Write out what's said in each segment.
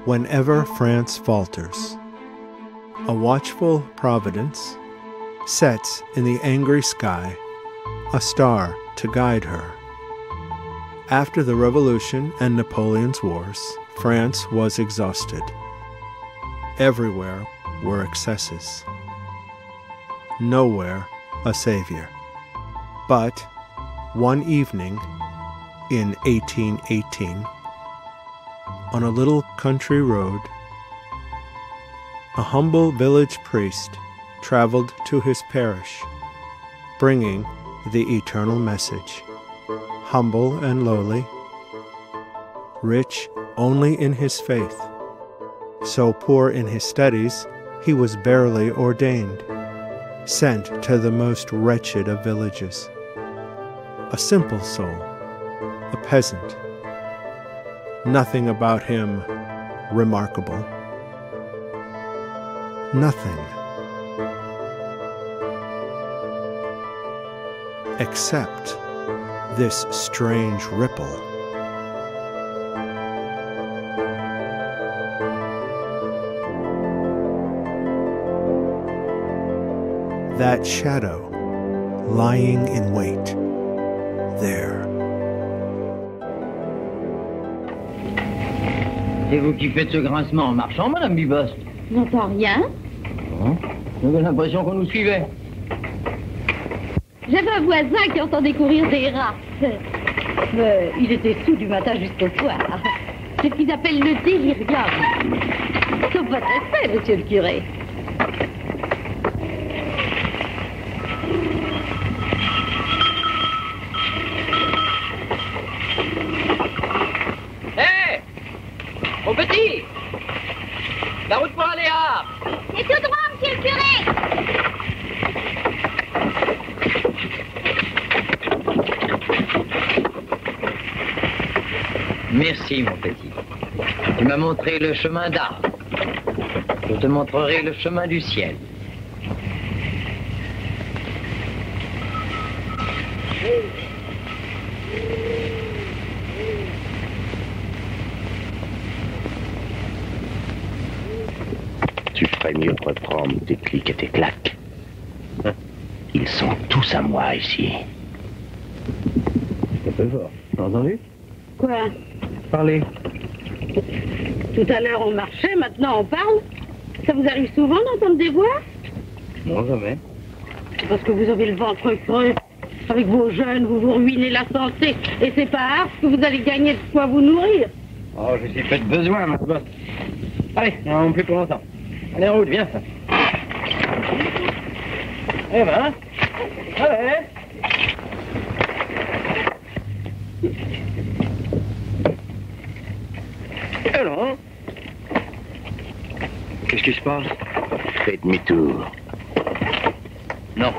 Whenever France falters, a watchful providence sets in the angry sky a star to guide her. After the Revolution and Napoleon's wars, France was exhausted. Everywhere were excesses. Nowhere a savior. But one evening in 1818, on a little country road, a humble village priest traveled to his parish, bringing the eternal message. Humble and lowly, rich only in his faith, so poor in his studies he was barely ordained, sent to the most wretched of villages. A simple soul, a peasant. Nothing about him remarkable. Nothing. Except this strange ripple. That shadow lying in wait there. C'est vous qui faites ce grincement en marchant, Madame Bibost? J'entends rien. Bon, j'avais l'impression qu'on nous suivait. J'avais un voisin qui entendait courir des rats. Mais il était sous du matin jusqu'au soir. C'est ce qu'ils appellent le délirium. Sauf votre respect, monsieur le curé. Hé! Mon petit! La route pour aller à... C'est tout droit, monsieur le curé! Merci, mon petit. Tu m'as montré le chemin d'art. Je te montrerai le chemin du ciel. Tu ferais mieux de reprendre tes clics et tes claques. Ils sont tous à moi ici. C'est un peu fort. T'as entendu? Quoi? Parlez. Tout à l'heure on marchait, maintenant on parle. Ça vous arrive souvent d'entendre des voix? Non, jamais. C'est parce que vous avez le ventre creux. Avec vos jeunes, vous vous ruinez la santé. Et c'est pas rare que vous allez gagner de quoi vous nourrir. Oh, je suis fait besoin, ma bosse. Allez, non plus pour longtemps. Allez, en route, viens. Eh ben, allez. Alors, qu'est-ce qui se passe? Fais demi-tour. Non.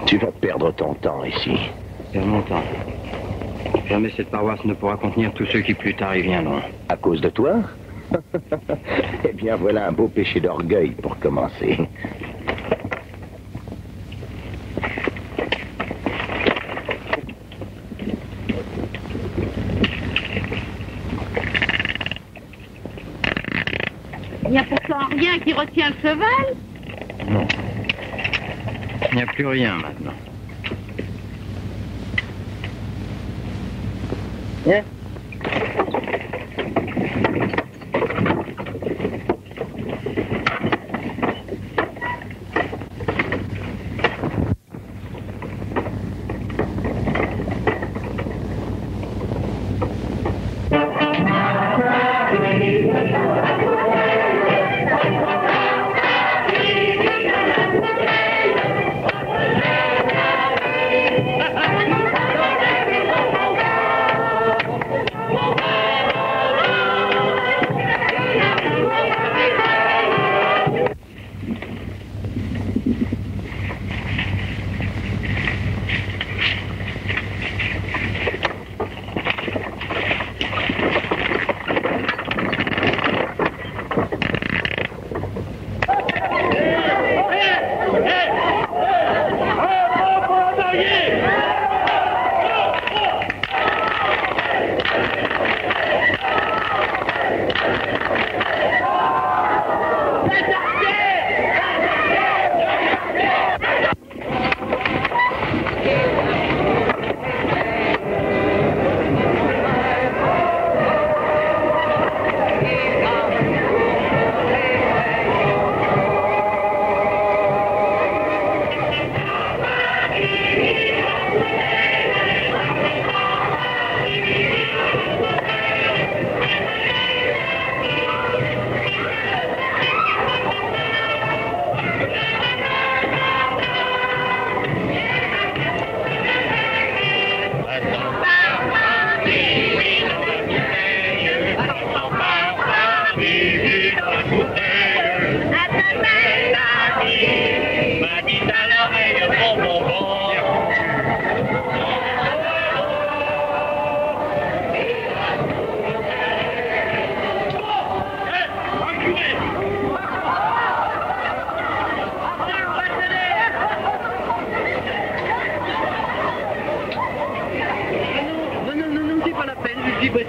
Tu vas perdre ton temps ici. Perdre mon temps. Jamais cette paroisse ne pourra contenir tous ceux qui plus tard y viendront. À cause de toi? Eh bien, voilà un beau péché d'orgueil pour commencer. Il n'y a pourtant rien qui retient le cheval. Non. Il n'y a plus rien maintenant. Viens.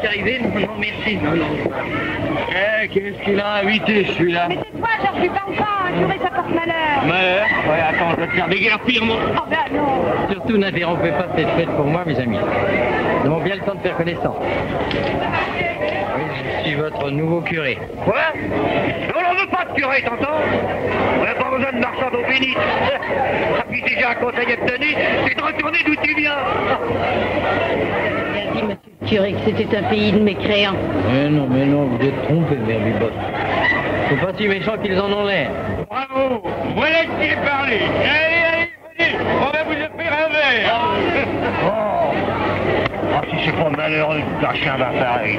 Arrivé, non, merci, non. Qu'est-ce qu'il a invité, celui-là? Mais c'est toi, Georges, tu parles pas, un curé, ça porte malheur. Malheur? Ouais, attends, je vais te faire déguerpir, moi. Oh, ben non. Surtout, n'interrompez pas cette fête pour moi, mes amis. Nous avons bien le temps de faire connaissance. Oui, je suis votre nouveau curé. Quoi? On n'en veut pas de curé, t'entends? On n'a pas besoin de marchand d'eau bénite. Ah, puis déjà, un conseil à te donner, c'est de retourner d'où tu viens. Il a dit, monsieur le curé, que c'était un pays de mécréants. Mais non, vous êtes trompé, Mère Bibotte. Ils sont pas si méchants qu'ils en ont l'air. Bravo! Voilà qui est parlé. Allez, venez, on va vous offrir un verre. Oh, si c'est pas malheureux de lâcher un verre pareil.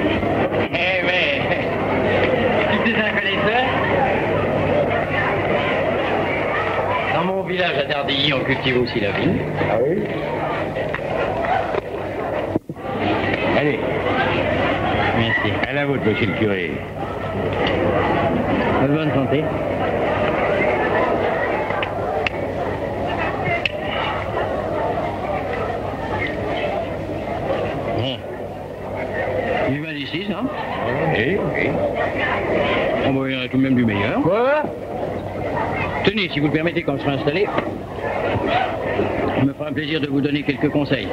Eh mais, tu es un connaisseur? Dans mon village à Dardilly, on cultive aussi la vigne. Ah oui? Allez. Merci. À la vôtre, monsieur le curé. Bonne santé. Du vin d'ici, ça? Oui. On va y en a tout de même du meilleur. Quoi? Tenez, si vous le permettez, quand je serai installé, je me ferai un plaisir de vous donner quelques conseils.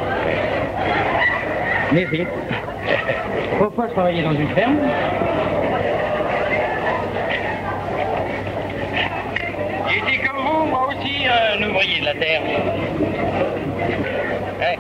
Merci. Pourquoi je travaillais dans une ferme? J'étais comme vous, moi aussi, un ouvrier de la terre. Hey.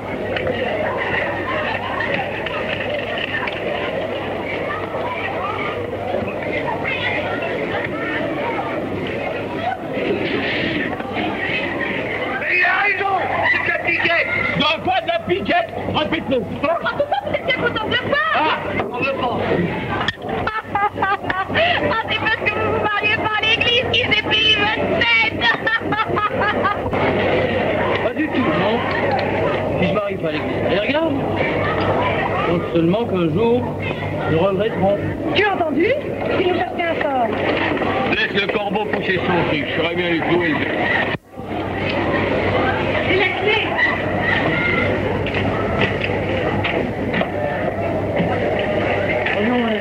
Mais il a raison, c'est de la piquette. Non, pas de la piquette. Répète-le. En tout cas, vous êtes bien content de le voir. Ah, on veut pas. Ah, c'est parce que vous vous mariez pas à l'église qu'ils épillent votre tête. Pas du tout, non. Si je m'arrive pas à l'église. Et regarde. Donc seulement qu'un jour, nous regretterons. Tu as entendu? Il nous cherche un sort. Laisse le corbeau pousser son truc, je saurais bien lui clouer le bec. C'est la clé. Voyons, mon ami.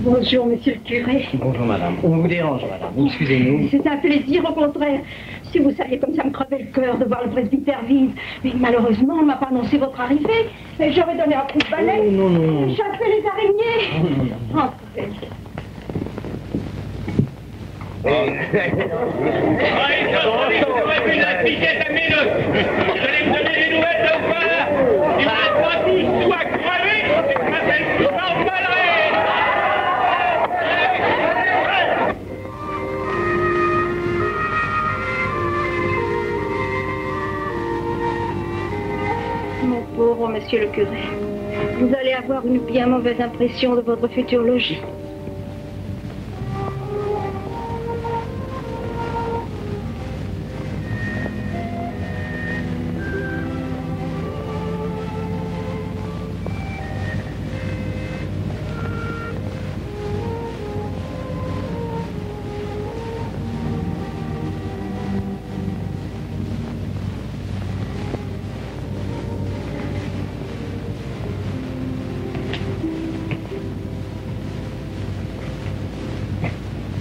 Bonjour, monsieur le curé. Bonjour, madame. On vous dérange, madame. Excusez-nous. C'est un plaisir, au contraire. Si vous saviez comme ça me crevait le cœur de voir le presbytère vide. Mais malheureusement, on ne m'a pas annoncé votre arrivée. Et j'aurais donné un coup de balai. Oh, non, non. Chasser les araignées. Entrez. La piquette à minute. Vous allez me donner des nouvelles là ou pas? Il va pas tous soit crever, et ça s'appelle tout ça en balai. Mon pauvre monsieur le curé, vous allez avoir une bien mauvaise impression de votre futur logis.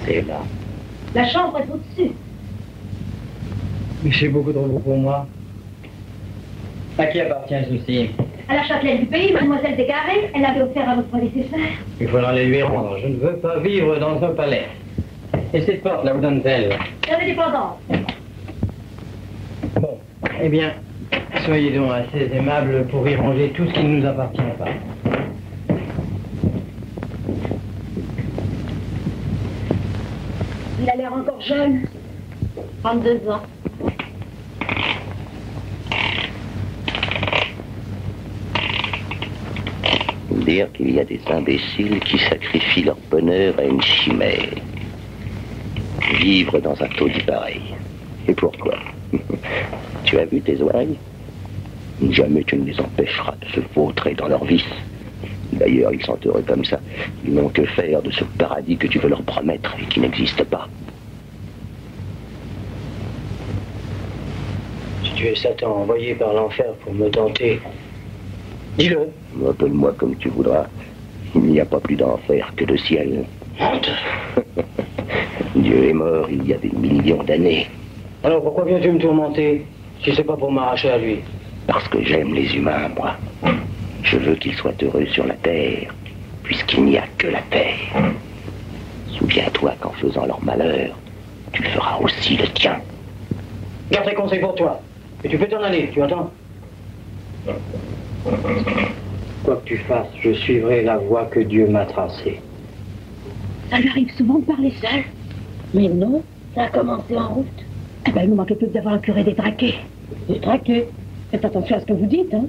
C'est là. La chambre est au-dessus. Mais c'est beaucoup trop beau pour moi. À qui appartient ceci? À la châtelaine du pays, mademoiselle Descarrés, elle avait offert à votre nécessaire. Il faudra les lui rendre. Je ne veux pas vivre dans un palais. Et cette porte, là, où donne-t-elle? Dans les dépendances. Bon, eh bien, soyez donc assez aimable pour y ranger tout ce qui ne nous appartient pas. Il a l'air encore jeune. 32 ans. Dire qu'il y a des imbéciles qui sacrifient leur bonheur à une chimère. Vivre dans un taudis pareil. Et pourquoi? Tu as vu tes oreilles? Jamais tu ne les empêcheras de se vautrer dans leur vice. D'ailleurs, ils sont heureux comme ça. Ils n'ont que faire de ce paradis que tu veux leur promettre et qui n'existe pas. Si tu es Satan envoyé par l'enfer pour me tenter, dis-le. Appelle-moi comme tu voudras. Il n'y a pas plus d'enfer que de ciel. Honte. Dieu est mort il y a des millions d'années. Alors pourquoi viens-tu me tourmenter si c'est pas pour m'arracher à lui? Parce que j'aime les humains, moi. Je veux qu'ils soient heureux sur la terre, puisqu'il n'y a que la terre. Souviens-toi qu'en faisant leur malheur, tu feras aussi le tien. Garde tes conseils pour toi. Et tu peux t'en aller, tu entends? Quoi que tu fasses, je suivrai la voie que Dieu m'a tracée. Ça lui arrive souvent de parler seul. Mais non, ça a commencé en route. Eh ben, il nous manquait plus d'avoir un curé détraqué. Détraqué? Faites attention à ce que vous dites, hein.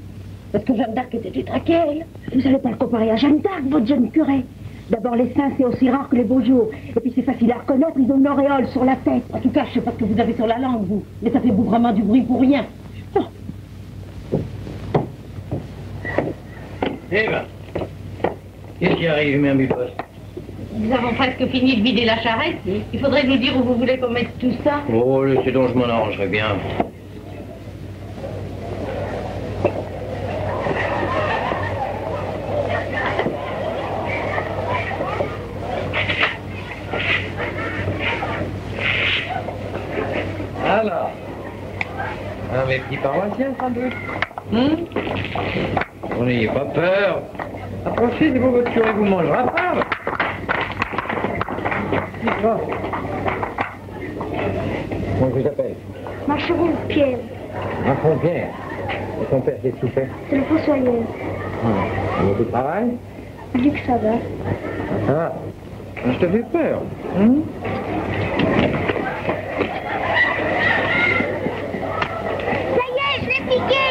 Parce que Jeanne d'Arc était détraquée, elle. Vous n'allez pas le comparer à Jeanne d'Arc, votre jeune curé. D'abord, les saints, c'est aussi rare que les beaux jours. Et puis, c'est facile à reconnaître, ils ont une auréole sur la tête. En tout cas, je sais pas ce que vous avez sur la langue, vous. Mais ça fait vraiment du bruit pour rien. Oh. Eh ben, qu'est-ce qui arrive, mère Biposte? Nous avons presque fini de vider la charrette. Il faudrait nous dire où vous voulez qu'on mette tout ça. Oh, laissez donc, je m'en arrangerai bien. Alors, mes petits paroissiens, sans doute. N'ayez pas peur. Approchez-vous, votre curé vous mangera pas. Dites-moi. Comment je vous appelle? Marcheron Pierre, Marchand Pierre. Et ton père, qu'est-ce qu'il fait? c'est le fossoyeur. Il y a du travail? Il dit que ça va. Ça va. Je te fais peur. Ça y est, je l'ai piqué.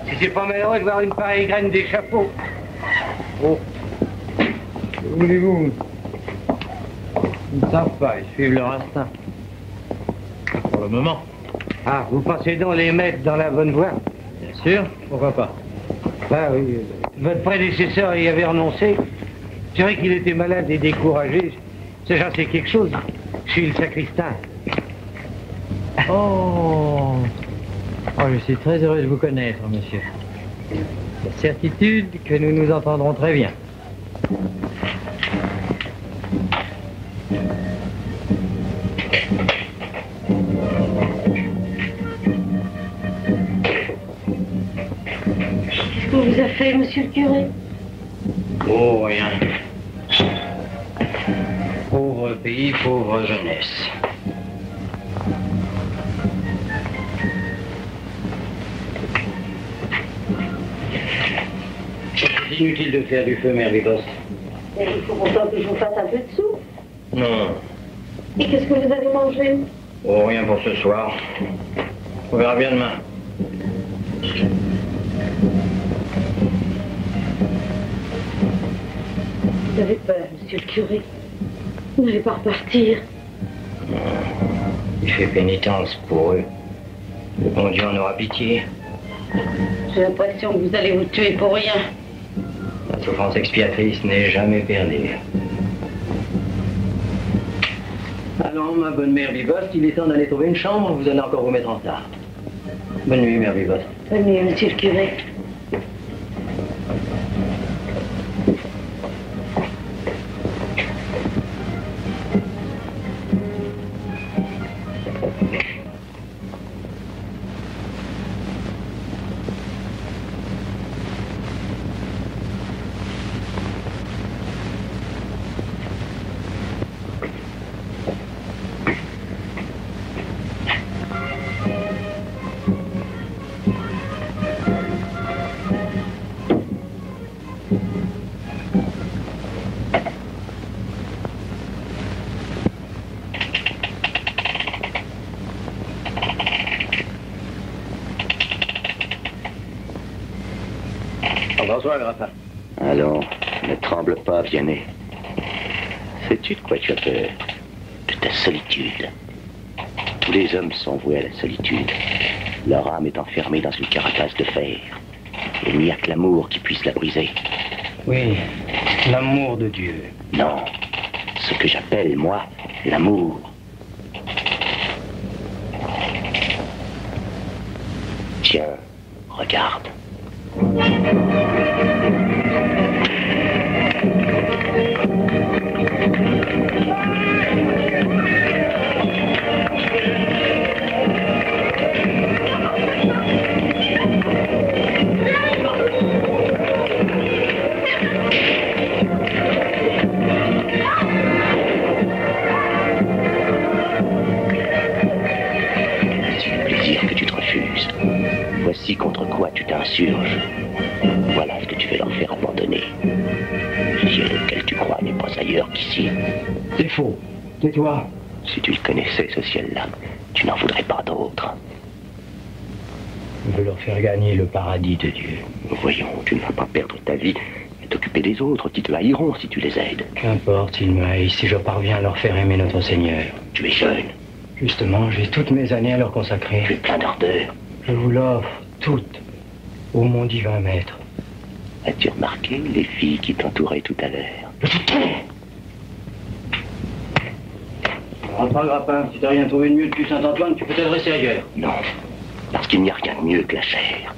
Si c'est pas malheureux de voir une pareille graine d'échafaud. Oh. Que voulez-vous? Ils ne savent pas, ils suivent leur instinct. Pour le moment. Ah, vous pensez donc les mettre dans la bonne voie? Bien sûr, pourquoi pas? Ah oui, votre prédécesseur y avait renoncé. C'est vrai qu'il était malade et découragé. C'est quelque chose. Je suis le sacristain. Oh, je suis très heureux de vous connaître, monsieur. La certitude que nous nous entendrons très bien. Qu'est-ce qu'on vous a fait, monsieur le curé? Oh, rien. Pauvre pays, pauvre jeunesse. C'est inutile de faire du feu, mère Biposte. Il faut pourtant que je vous fasse un peu de soupe. Non. Et qu'est-ce que vous avez mangé? Oh, rien pour ce soir. On verra bien demain. Vous avez peur, monsieur le curé. Vous n'allez pas repartir. Il fait pénitence pour eux. Le bon Dieu en aura pitié. J'ai l'impression que vous allez vous tuer pour rien. La souffrance expiatrice n'est jamais perdue. Allons, ma bonne mère Biposte, il est temps d'aller trouver une chambre. Vous allez encore vous mettre en retard. Bonne nuit, mère Biposte. Bonne nuit, monsieur le curé. Bonsoir, Grappa. Allons, ne tremble pas, Vianney. Sais-tu de quoi tu as peur? De ta solitude. Tous les hommes sont voués à la solitude. Leur âme est enfermée dans une carapace de fer. Il n'y a que l'amour qui puisse la briser. Oui, l'amour de Dieu. Non, ce que j'appelle, moi, l'amour. Tiens, regarde. Voici contre quoi tu t'insurges. Voilà ce que tu veux leur faire abandonner. Dieu lequel tu crois n'est pas ailleurs qu'ici. C'est faux. Tais-toi. Si tu le connaissais, ce ciel-là, tu n'en voudrais pas d'autre. Je veux leur faire gagner le paradis de Dieu. Voyons, tu ne vas pas perdre ta vie à t'occuper des autres qui te haïront si tu les aides. Qu'importe s'ils me haïssent, si je parviens à leur faire aimer notre Seigneur. Tu es jeune. Justement, j'ai toutes mes années à leur consacrer. Tu es plein d'ardeur. Je vous l'offre, toutes, ô mon divin maître. As-tu remarqué les filles qui t'entouraient tout à l'heure? Je te tais! Rentre pas, Grappin. Si t'as rien trouvé de mieux depuis Saint-Antoine, tu peux t'adresser ailleurs. Non, parce qu'il n'y a rien de mieux que la chair.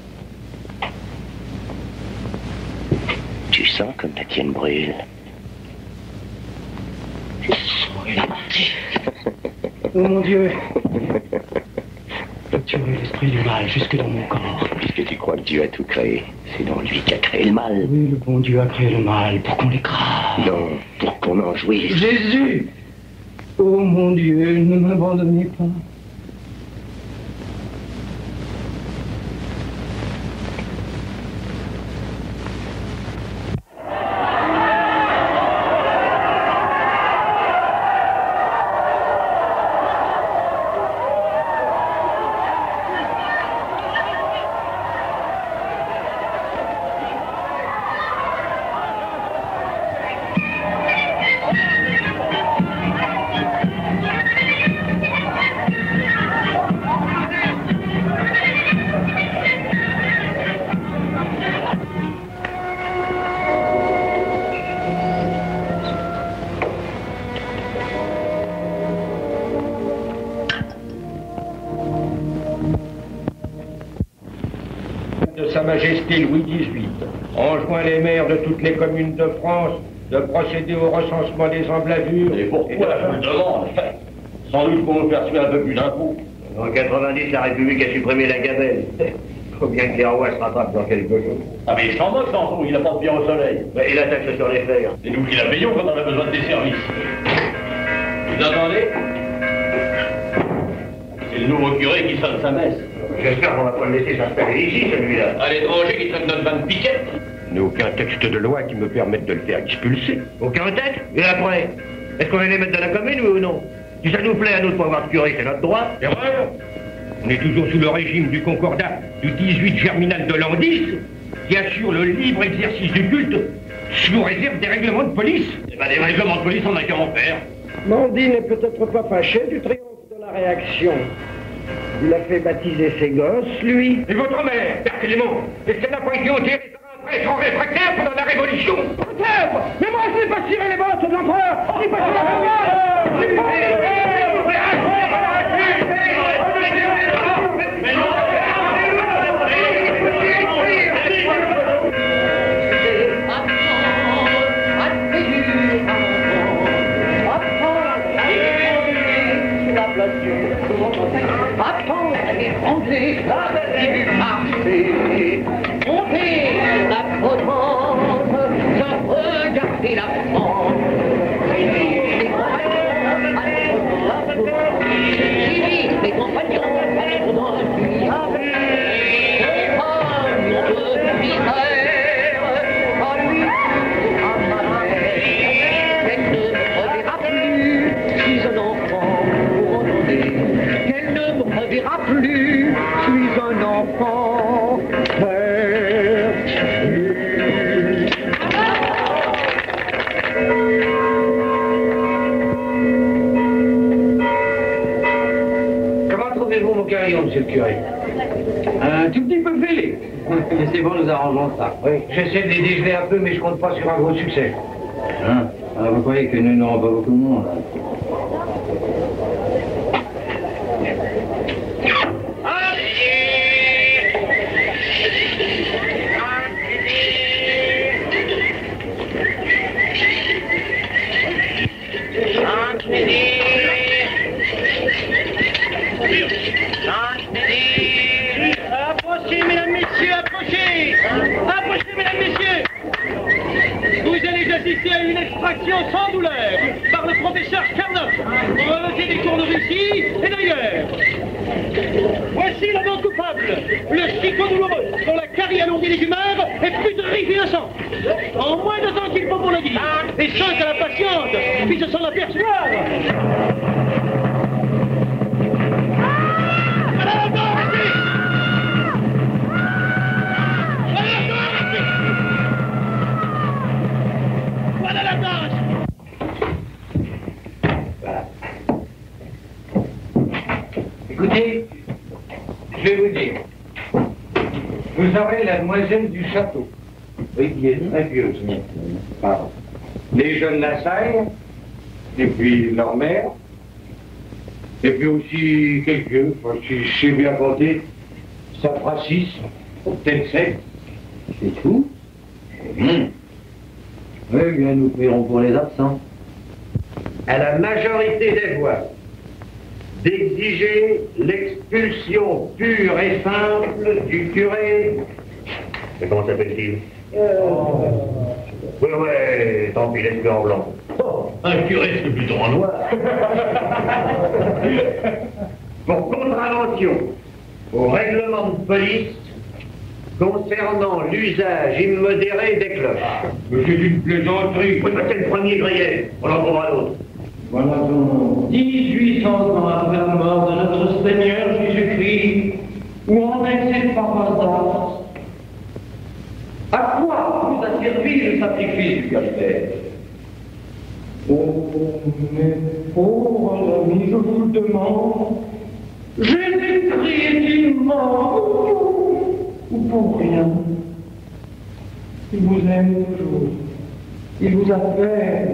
Tu sens comme la tienne brûle. Oh mon Dieu! Tu es l'esprit du mal jusque dans mon corps. Puisque tu crois que Dieu a tout créé, c'est donc lui qui a créé le mal. Oui, le bon Dieu a créé le mal pour qu'on l'écrase. Non, pour qu'on en jouisse. Jésus! Oh mon Dieu, ne m'abandonnez pas. Sa Majesté Louis XVIII enjoint les maires de toutes les communes de France de procéder au recensement des emblavures. Et pourquoi je me demande? Sans doute pour nous persuader un peu plus d'impôts. En 90, la République a supprimé la gabelle. Faut bien que les rois se rattrapent dans quelque chose. Ah mais il s'en moque, Sanson, il n'a pas de bien au soleil. Et la taxe sur les fers. C'est nous qui la payons quand on a besoin de des services. Vous entendez? C'est le nouveau curé qui sonne sa messe. J'espère qu'on va pas le laisser s'installer ici, celui-là. À l'étranger qui traîne notre vanne piquette. Il n'y a aucun texte de loi qui me permette de le faire expulser. Aucun texte? Et après? Est-ce qu'on va les mettre dans la commune, oui ou non? Si ça nous plaît à nous de pas avoir de curé, c'est notre droit. Erreur! On est toujours sous le régime du concordat du 18 germinal de l'an 10, qui assure le libre exercice du culte sous réserve des règlements de police. Eh ben, des règlements de police, on n'a qu'à en faire. Mandy n'est peut-être pas fâché du triomphe de la réaction. Il a fait baptiser ses gosses, lui. Et votre mère, Père Clément, est-ce qu'elle n'a pas été enterrée par un prêtre réfractaire pendant la Révolution? Peut-être! Mais moi, je n'ai pas tiré les bottes de l'empereur! Je n'ai pas tiré les bottes! Je n'ai pas tiré les bottes! Attends, l'étranger, du marché, montez la potence, regardez la France. Les compagnons, dans le puits, verra plus, je suis un enfant perdu. trouvez-vous mon carillon, monsieur le curé? Un tout petit peu fêlé. Mais c'est bon, nous arrangeons ça. Oui, j'essaie de les dégeler un peu, mais je compte pas sur un gros succès. Hein? Alors vous croyez que nous n'aurons pas beaucoup de monde? Approchez, mesdames, messieurs, approchez! Approchez, mesdames, messieurs! Vous allez assister à une extraction sans douleur par le professeur Carnot, breveté des cours de Russie et d'ailleurs. Voici la bande coupable, le psycho douloureux, dont la carie allongée des humeurs est plus de rive innocente. En moins de temps qu'il faut pour le dire, et sans que la patiente puisse s'en apercevoir. Voilà la danse. Écoutez, je vais vous dire. Vous aurez la demoiselle du château. Oui, qui est très pieuse. Pardon. Les jeunes Lassalle, et puis leur mère, et puis aussi quelques, si je sais bien compter, ça fera 6, peut-être 7. C'est tout? Oui, bien, nous prierons pour les absents. À la majorité des voix, d'exiger l'expulsion pure et simple du curé. Mais comment s'appelle-t-il? Oui, ouais, tant pis, laisse-le en blanc. Oh, un curé, c'est plutôt en noir. Pour contravention au règlement de police concernant l'usage immodéré des cloches. Mais c'est une plaisanterie. Oui, c'est le premier grillé, on en trouvera d'autres. Voilà donc 1800 ans après la mort de notre Seigneur Jésus-Christ, où en est cette paroisse d'Ars? À quoi vous a servi le sacrifice du calvaire? Oh, mes pauvres amis, je vous le demande, Jésus-Christ est-il mort ou pour rien? Il vous aime toujours, il vous a fait.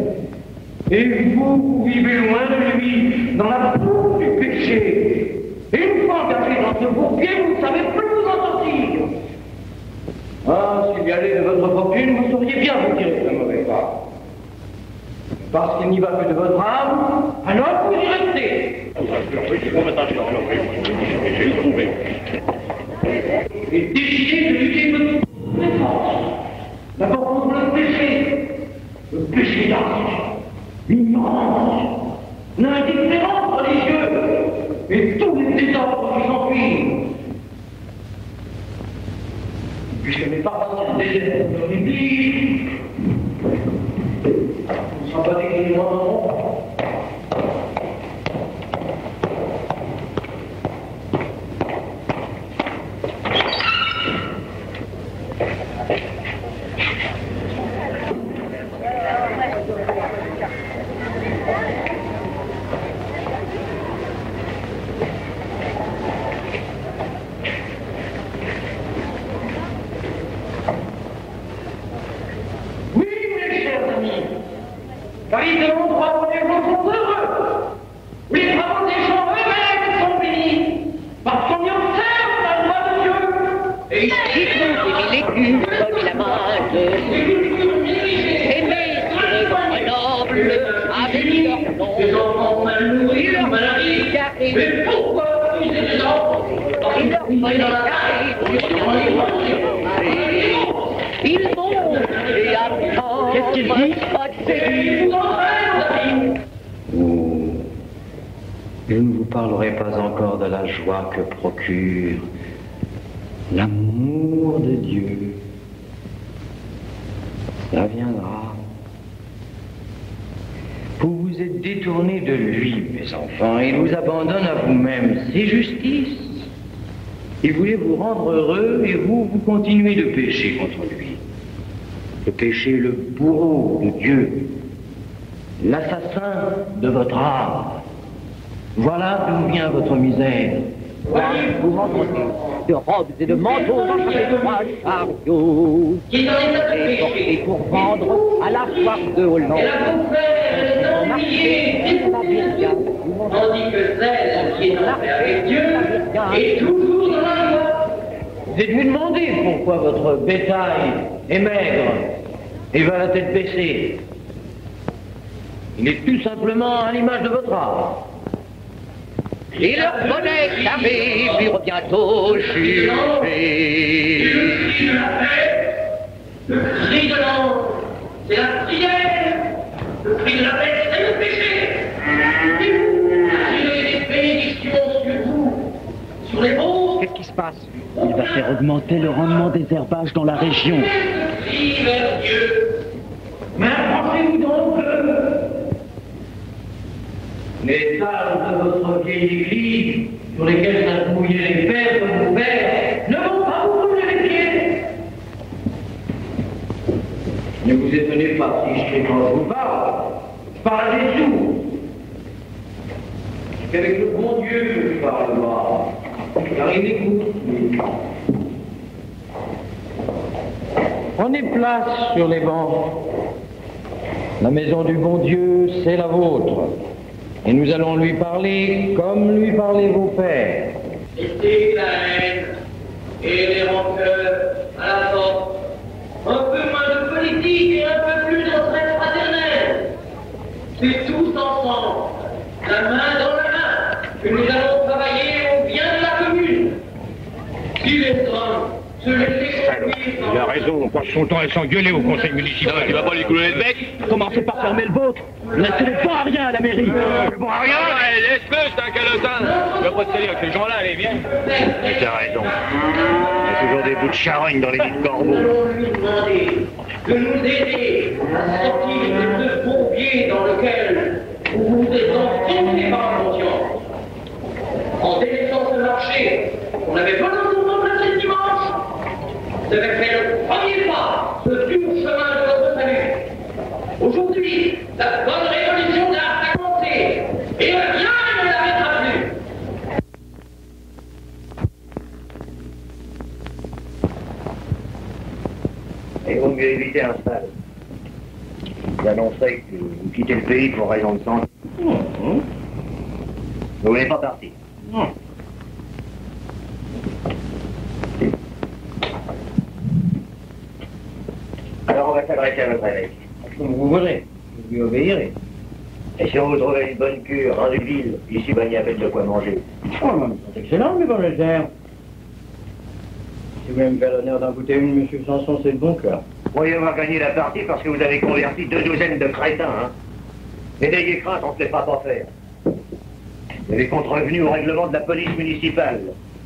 Et vous vivez loin de lui, dans la boue du péché. Et une fois engagé dans ce bourbier, vous ne savez plus vous en sortir. Ah, s'il y allait de votre fortune, vous sauriez bien vous tirer de mauvais pas. Parce qu'il n'y va que de votre âme, alors vous y restez. Et décidez de lutter de toutes les forces. D'abord contre le péché d'âge. L'ignorance, l'indifférence religieuse et tous les désordres qui s'enfuient. Puisque mes parents sont désert de l'Église, on ne sera pas déguisé moi non. Paris de l'endroit où les gens sont heureux, où les travaux des gens eux-mêmes sont bénis, parce qu'on y observe la loi de Dieu. Et ici, vous les l'écu, comme la mate. Aimez sur noble, avec leur nom. Les enfants mal nourris, mal riches, mais pourquoi user des enfants? Ils leur font les ils montent et attendent. Qu'est-ce qu'il dit? Je ne vous parlerai pas encore de la joie que procure l'amour de Dieu. Ça viendra. Vous vous êtes détournés de lui, mes enfants, et il vous abandonne à vous-même. C'est justice. Il voulait vous rendre heureux et vous continuez de pécher contre lui. Le péché est le bourreau de Dieu, l'assassin de votre âme. Voilà d'où vient votre misère. soir, vous m'entendez, de robes et de manteaux enchantés de trois chariots, et portés pour vendre à la foire de Hollande. Pour marcher, la Virgin, tandis que celle qui est dans avec Dieu est toujours dans la mort. Vous êtes-vous demandé pourquoi votre bétail est maigre et va la tête baissée? Il est tout simplement à l'image de votre âge. Et leur bonnet arrive, il revient au juger. Le cri de la paix, le cri de l'ange, c'est la prière. Le cri de la paix, c'est le péché. Et vous, tirez des bénédictions sur vous, sur les pauvres. Qu'est-ce qui se passe? Il va faire augmenter le rendement des herbages dans la région. Crie vers Dieu. Mais approchez-vous donc Les salles de votre vieille église, sur lesquelles s'appuyait les pères de vos pères, ne vont pas vous brûler les pieds. Ne vous étonnez pas si je crie quand je vous parle. Je parle à des sourds. C'est qu'avec le bon Dieu que je parle moi, car il m'écoute. Prenez place sur les bancs. La maison du bon Dieu, c'est la vôtre. Et nous allons lui parler comme lui parlaient vos pères. Mettez la haine et les rancœurs à la porte. Un peu moins de politique et un peu plus d'entraide fraternelle. C'est tous ensemble, la main dans la main, que nous allons travailler au bien de la commune. Si les hommes se laissaient conduire dans... Il a raison, on passe son temps à s'engueuler au conseil municipal. Tu vas pas lui couler le bec? Commencez par fermer le vôtre. Vous n'êtes pas à rien à la mairie. Bon, à rien. Laisse-le, c'est un calotin. Tu vas pas te salir avec ces gens-là, allez, viens. T'as raison. Il y a toujours des bouts de charogne dans les nids de corbeaux. Nous lui demander de nous aider à sortir de ce bourbier dans lequel vous vous êtes enfoncés par inconscience. En délaissant ce marché, on avait volontairement placé le dimanche. Vous avez fait le premier pas, ce dur chemin de votre salut. Aujourd'hui, la bonne révolution d'art a commencé. Et le bien ne l'arrêtera plus. Il vaut mieux éviter un sale. J'annoncerai que vous quittez le pays pour raison de santé. Vous voulez pas partir? Non. Alors on va s'adresser à votre évêque. Comme vous voudrez, vous lui obéirez. Et si on vous trouvait une bonne cure en ville, ici, ben, il y a peine de quoi manger. Oh, c'est excellent, mes bonnes terres. Si vous voulez me faire l'honneur d'en goûter une, monsieur Sanson, c'est de bon cœur. Vous croyez avoir gagné la partie parce que vous avez converti 2 douzaines de crétins, hein? Mais n'ayez crainte, on ne se les fera pas faire. Vous avez contrevenu au règlement de la police municipale,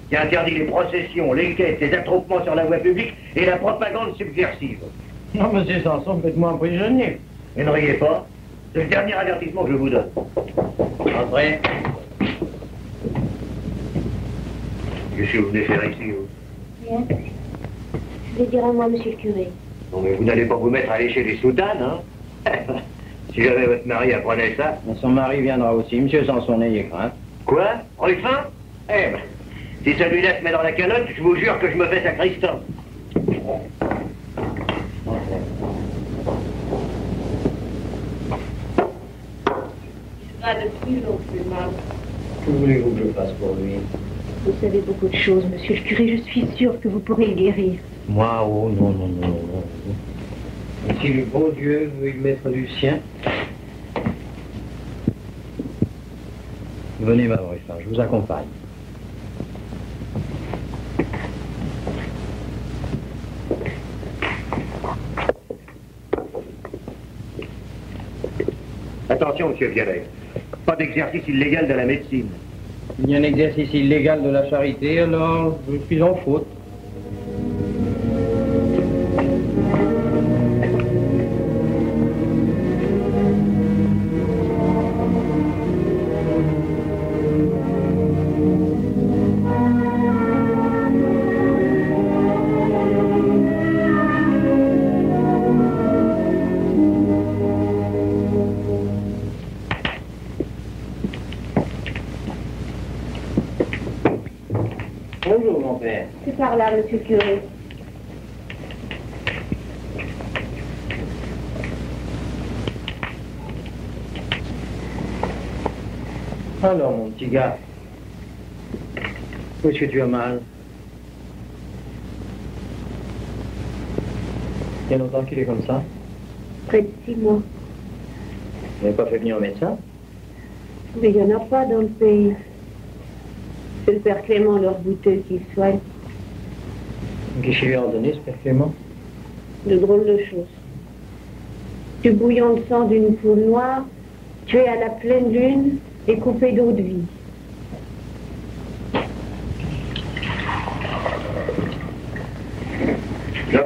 qui interdit les processions, les quêtes, les attroupements sur la voie publique et la propagande subversive. Non, monsieur Sanson, faites-moi un prisonnier. Et ne riez pas, c'est le dernier avertissement que je vous donne. Entrez. Qu'est-ce que vous venez faire ici, vous? Rien. Je vais dire à moi, monsieur le curé. Non, mais vous n'allez pas vous mettre à lécher les soutanes, hein? Si jamais votre mari apprenait ça... Mais son mari viendra aussi, monsieur Sanson, n'ayez crainte. Quoi? Ruffin? Eh ben, si celui-là se met dans la calotte, je vous jure que je me fais sacristain. Pas de plus non plus, maman. Que voulez-vous que je fasse pour lui? Vous savez beaucoup de choses, monsieur le curé. Je suis sûre que vous pourrez le guérir. Moi, oh, non, non, non, non. Et si le bon Dieu veut y mettre du sien... Venez, madame Ruffin, je vous accompagne. Attention, monsieur Vialet. Pas d'exercice illégal de la médecine. Il y a un exercice illégal de la charité, alors je suis en faute. Bonjour, mon père. C'est par là, monsieur le curé. Alors, mon petit gars, où est-ce que tu as mal? Il y a longtemps qu'il est comme ça? Près de 6 mois. Vous n'avez pas fait venir un médecin? Mais il n'y en a pas dans le pays. C'est le père Clément, leur bouteux, qui le soigne. Qu'est-ce qu'il lui a ordonné, ce père Clément? De drôles de choses. Du bouillon de sang d'une poule noire, tué à la pleine lune et coupé d'eau de vie. Là,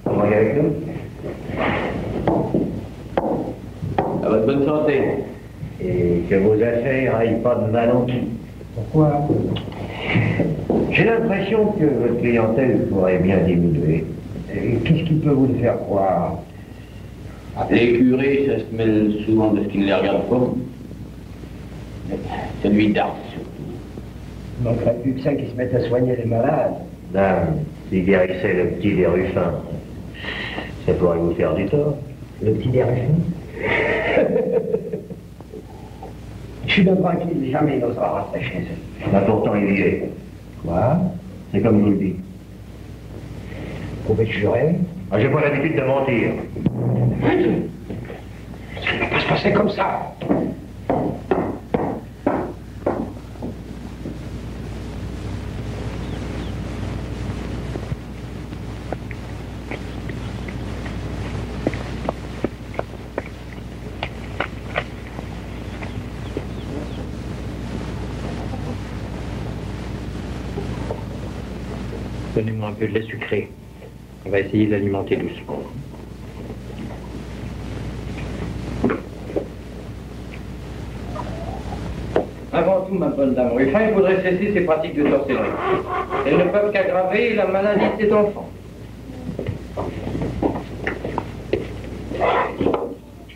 on va y aller avec nous. À votre bonne santé. Et que vos affaires aillent pas de mal en pis. Pourquoi? J'ai l'impression que votre clientèle pourrait bien diminuer. Et qu'est-ce qui peut vous le faire croire? Les curés, ça se mêle souvent de ce qui ne les regarde pas. Celui d'Ars, surtout. Il ne manquerait plus que ça qui se mettent à soigner les malades. Dame, s'il guérissait le petit des Ruffins, ça pourrait vous faire du tort. Le petit des Ruffins. Je suis bien tranquille, jamais il n'osera rentrer chez eux. Là pourtant il y est. Quoi? C'est comme je vous le dis. Vous pouvez jurer? Ah, j'ai pas l'habitude de mentir. Ça ne va pas se passer comme ça. Donnez-moi un peu de lait sucré. On va essayer de l'alimenter doucement. Avant tout, ma bonne dame Ruffin, il faudrait cesser ces pratiques de sorcellerie. Elles ne peuvent qu'aggraver la maladie de cet enfant.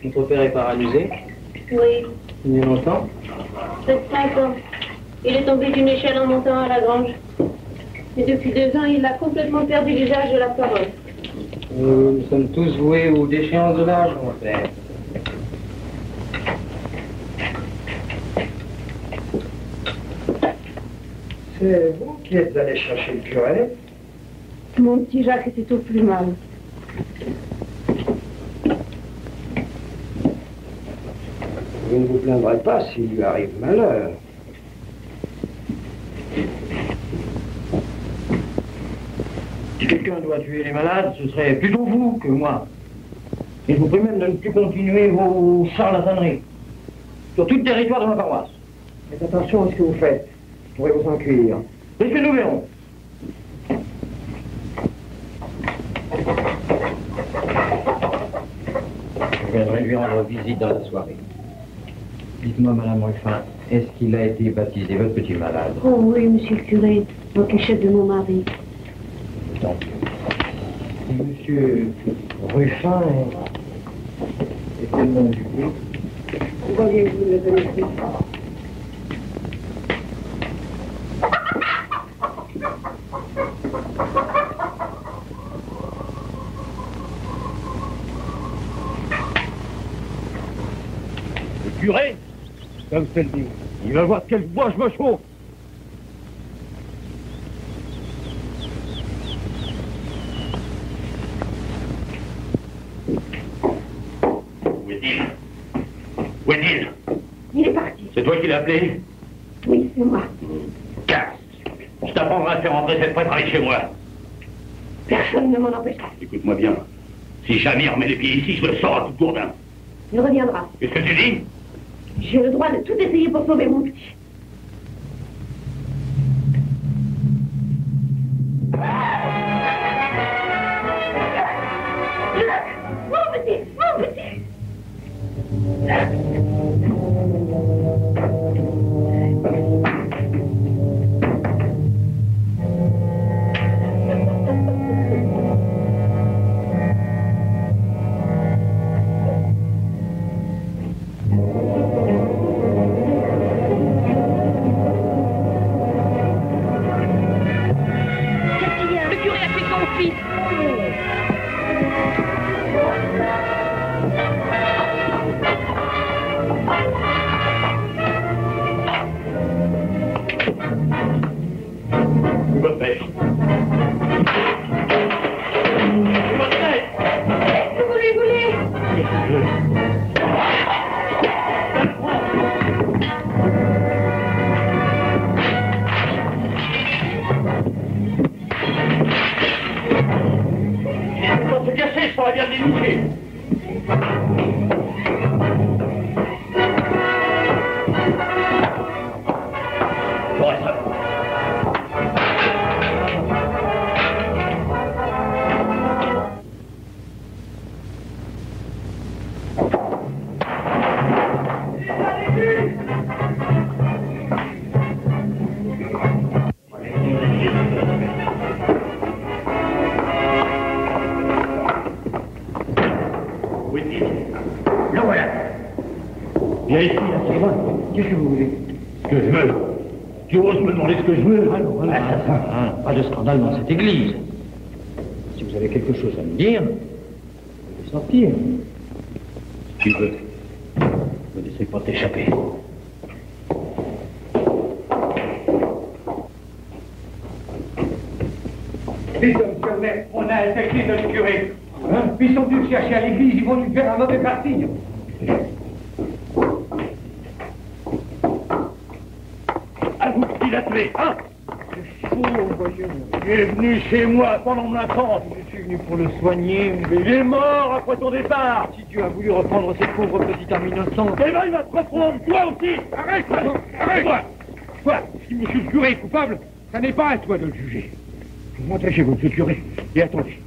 Votre père est paralysé? Oui, Il y a longtemps? près de 5 ans. Il est tombé d'une échelle en montant à la grange. Et depuis 2 ans, il a complètement perdu l'usage de la parole. Nous sommes tous voués aux déchéances de l'âge, mon père. C'est vous qui êtes allé chercher le curé? Mon petit Jacques était au plus mal. Vous ne vous plaindrez pas s'il lui arrive malheur. Si quelqu'un doit tuer les malades, ce serait plutôt vous que moi. Et je vous prie même de ne plus continuer vos charlataneries. Sur tout le territoire de ma paroisse. Faites attention à ce que vous faites. Je pourrais vous en cuire. C'est ce que nous verrons. Je viendrai lui rendre visite dans la soirée. Dites-moi, Madame Ruffin, est-ce qu'il a été baptisé, votre petit malade? Oh oui, monsieur le curé, en cachette de mon mari. Donc, Monsieur Ruffin est le nom du coup. Voyez, vous le connaissez. Le curé, comme c'est le dit, il va voir de quel bois je me chauffe. Où est-il? Où est-il? Il est parti. C'est toi qui l'as appelé? Oui, c'est moi. Casse! Je t'apprendrai à faire entrer cette prêtrise chez moi. Personne ne m'en empêchera. Écoute-moi bien. Si jamais il remet les pieds ici, je le sors à tout gourdin. Il reviendra. Qu'est-ce que tu dis? J'ai le droit de tout essayer pour sauver mon petit. Mon petit, mon petit. me faire? Vous voulez Quand c'est cassé, je saurais bien le dénicher. Viens ici, assure-moi. Qu'est-ce que vous voulez? Ce que je veux. Tu oses me demander ce que je veux? Alors, pas de scandale dans cette église. Si vous avez quelque chose à me dire, vous pouvez sortir. Si tu veux. Ne laissez pas t'échapper. Vite, monsieur le maire, on a infecté notre curé. Hein? Ils sont venus le chercher à l'église, ils vont lui faire un mauvais parti. À vous qui l'a tué, hein? Tu es venu chez moi pendant mon attente. Je suis venu pour le soigner, Mais il est mort après ton départ. si Dieu a voulu reprendre cette pauvre petite âme innocente. Eh ben, il va te reprendre, toi aussi. Arrête, arrête. Quoi? Si monsieur le curé est coupable, ça n'est pas à toi de le juger. Montrez chez vous, monsieur le curé, et attendez.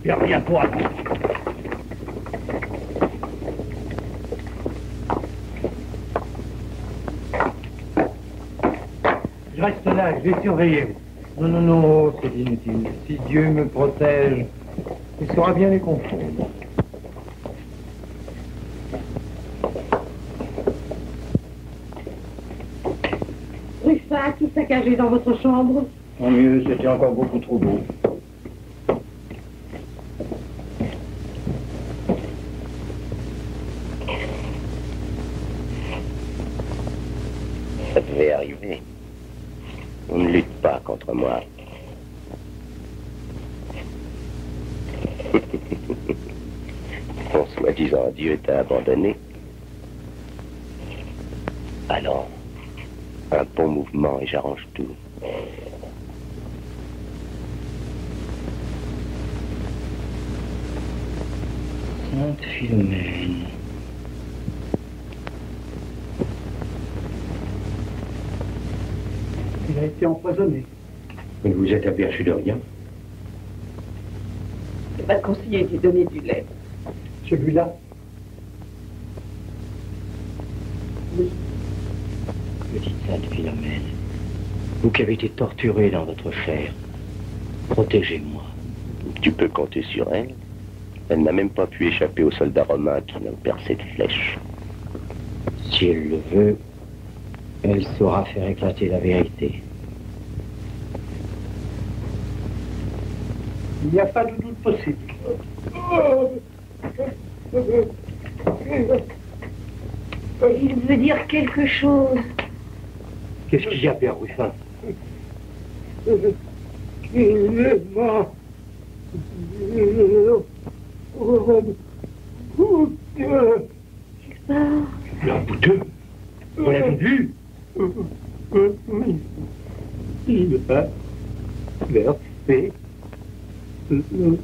Il n'y a rien pour attendre. Je reste là, je vais surveiller. Non, non, non, c'est inutile. Si Dieu me protège, il saura bien les confondre. Ruffat, tout saccagé dans votre chambre. Tant mieux, c'était encore beaucoup trop beau. Ça devait arriver. On ne lutte pas contre moi. Ton soi-disant Dieu t'a abandonné. Alors, un bon mouvement et j'arrange tout. Sainte Philomène. Il a été empoisonné. Vous ne vous êtes aperçu de rien? Il m'a conseillé de lui donner du lait. Celui-là? Petite Sainte Philomène, vous qui avez été torturée dans votre chair, protégez-moi. Tu peux compter sur elle. Elle n'a même pas pu échapper aux soldats romains qui l'ont percé de flèches. Si elle le veut, elle saura faire éclater la vérité. Il n'y a pas de doute possible. Il veut dire quelque chose. Qu'est-ce qu'il y a, Père Ruffin? Il est mort. Le bouteux? Vous l'avez vu? Il a versé le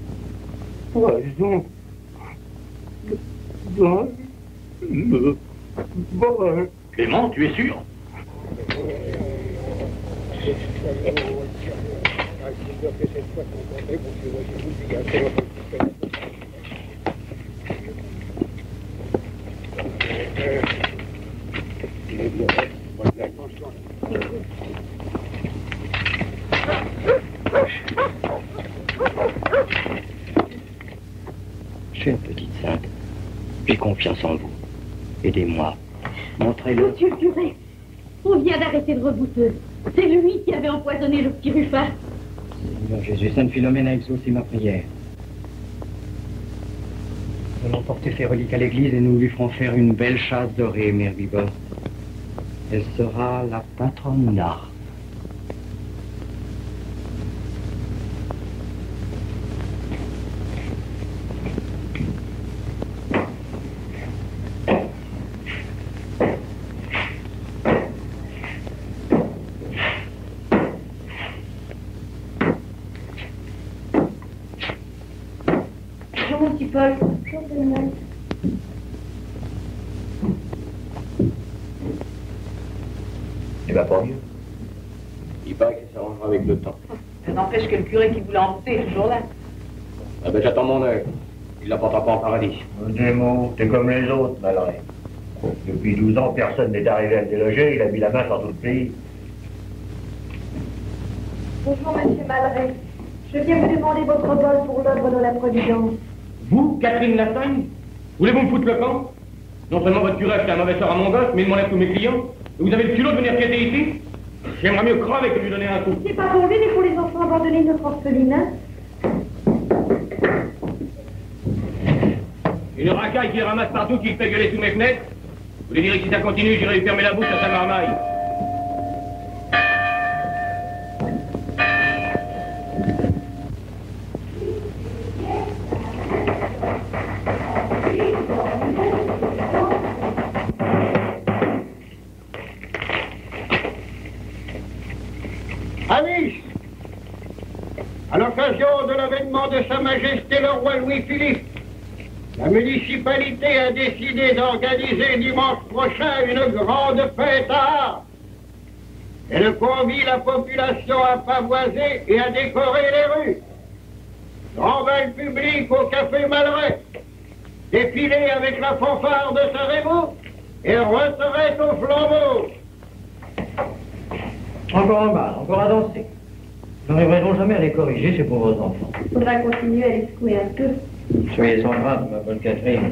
poison dans le bol. Clément, tu es sûr? Jeune petite sainte, j'ai confiance en vous. Aidez-moi. Montrez-le. Monsieur le curé, on vient d'arrêter le rebouteux. C'est lui qui avait empoisonné le petit Ruffat. Seigneur Jésus, Sainte Philomène a exaucé ma prière. Nous allons porter ses reliques à l'église et nous lui ferons faire une belle chasse dorée, Mère Bibot. Elle sera la patronne d'art. Bonjour, mon petit Paul. Bonjour, Bernard. Il va pas mieux. Il paraît que ça s'arrangera avec le temps. Ça n'empêche que le curé qui voulait emporter est toujours là. Ah ben j'attends mon heure. Il l'apportera pas en paradis. Des mots, t'es comme les autres, Malray. Depuis 12 ans, personne n'est arrivé à le déloger, il a mis la main sur tout le pays. Bonjour, monsieur Malray. Je viens vous demander votre vol pour l'œuvre de la Providence. Vous, Catherine Lassagne, voulez-vous me foutre le camp? Non seulement votre curé fait un mauvais sort à mon gosse, mais il m'enlève tous mes clients. Et vous avez le culot de venir piéter ici? J'aimerais mieux crever que de lui donner un coup. C'est pas pour lui, mais pour les enfants abandonnés de notre orphelinat. Une racaille qui ramasse partout, qui fait gueuler sous mes fenêtres. Vous voulez dire que si ça continue, j'irai lui fermer la bouche à sa marmaille. Amis, à l'occasion de l'avènement de Sa Majesté le roi Louis-Philippe, la municipalité a décidé d'organiser dimanche prochain une grande fête à Arles. Elle convie la population à pavoiser et à décorer les rues. Grand bal public au Café Malray, défiler avec la fanfare de Sarajevo et retraite au flambeau. Encore un bal, encore à danser. Nous n'arriverons jamais à les corriger, ces pauvres enfants. Il faudra continuer à les secouer un peu. Soyez sans crainte, ma bonne Catherine.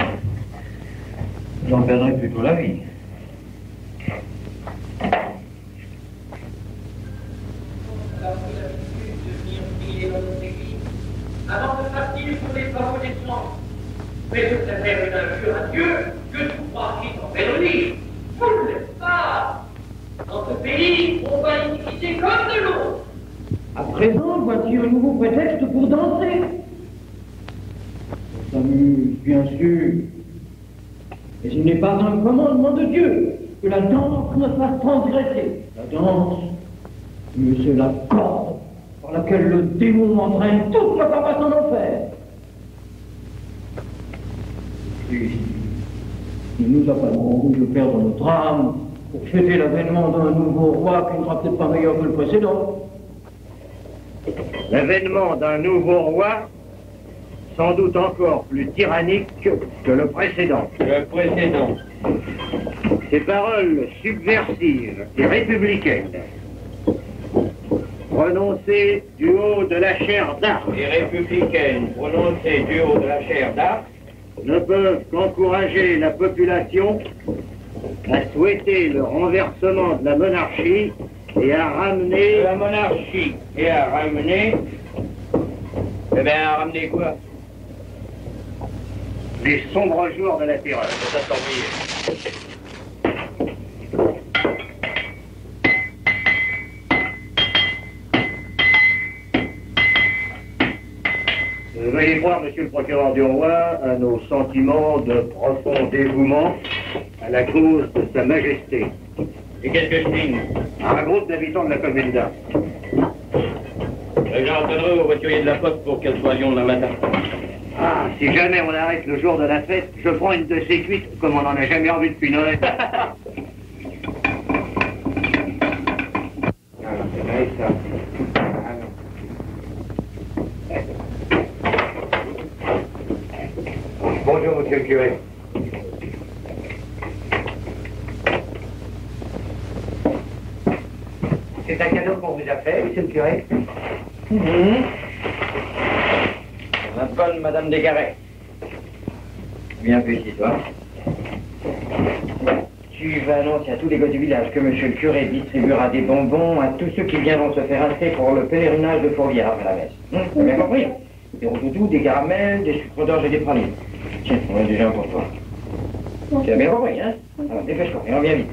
J'en perdrai plutôt la vie. Avant de partir pour les paroles des sang, mais je préfère une injure à Dieu que tout croire qui t'en fait le lit. Vous ne l'êtes pas. Dans ce pays, on va l'iniquité comme de l'eau. À présent, voici un nouveau prétexte pour danser. On s'amuse, bien sûr. Mais il n'est pas un commandement de Dieu que la danse ne fasse transgresser. La danse, c'est la corde par laquelle le démon entraîne toute la paroisse en enfer. Christ, il nous a pas demandé de perdre notre âme pour fêter l'avènement d'un nouveau roi qui ne sera peut-être pas meilleur que le précédent. L'avènement d'un nouveau roi, sans doute encore plus tyrannique que le précédent. Le précédent. Ces paroles subversives et républicaines, prononcées du haut de la chaire d'Arc, Et républicaine, prononcée du haut de la chaire d'Arc, ne peuvent qu'encourager la population à souhaiter le renversement de la monarchie et à ramener... la monarchie et à ramener... Eh bien, à ramener quoi? les sombres jours de la terreur. Ça s'ennuie. Veuillez croire, monsieur le procureur du roi, à nos sentiments de profond dévouement à la cause de Sa Majesté. Et qu'est-ce que je signe? Un groupe d'habitants de la commune d'Arles. J'ordonnerai au voiturier de la poste pour qu'elle soit à Lyon demain matin. Ah, si jamais on arrête le jour de la fête, je prends une de ces cuites comme on n'en a jamais envie depuis Noël. Ah, c'est vrai ça. Ah, non. Bonjour, monsieur le curé. C'est un cadeau qu'on vous a fait, monsieur le curé. La bonne Madame Descarrés. Bien petit, toi. Tu vas annoncer à tous les gosses du village que monsieur le curé distribuera des bonbons à tous ceux qui viendront se faire inscrire pour le pèlerinage de Fourvière après la messe. T'as bien compris? Des roudoudous, des caramels, des sucres d'orge et des pralines. Tiens, on a déjà un pour toi. Tu as bien compris, hein? Alors dépêche-toi, et on vient vite.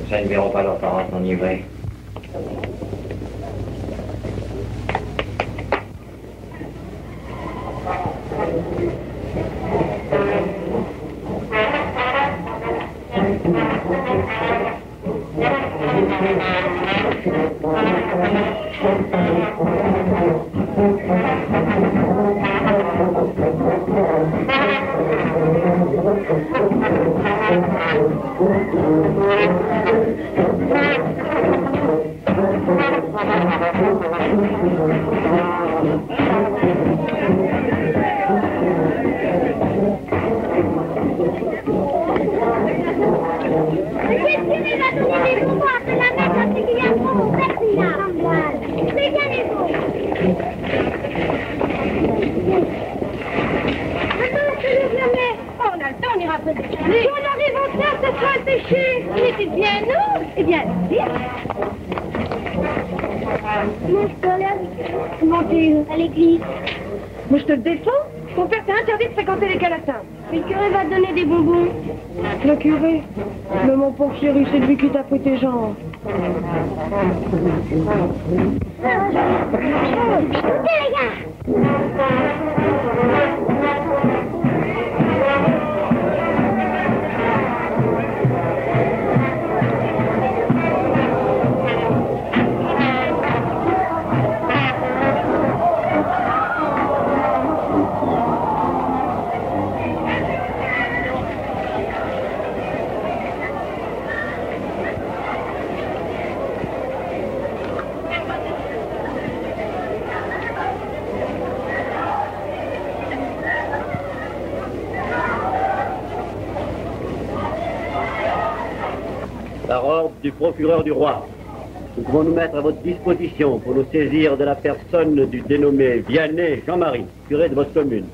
Ça, ils ne verront pas leurs parents s'enivrer. À l'église. Moi, je te le défends. Ton père t'a interdit de fréquenter les calatins. Mais le curé va te donner des bonbons. Le curé? Mais mon pauvre chéri, c'est lui qui t'a pris tes jambes. Écoutez, les gars. Par ordre du procureur du roi, nous pouvons nous mettre à votre disposition pour nous saisir de la personne du dénommé Vianney Jean-Marie, curé de votre commune.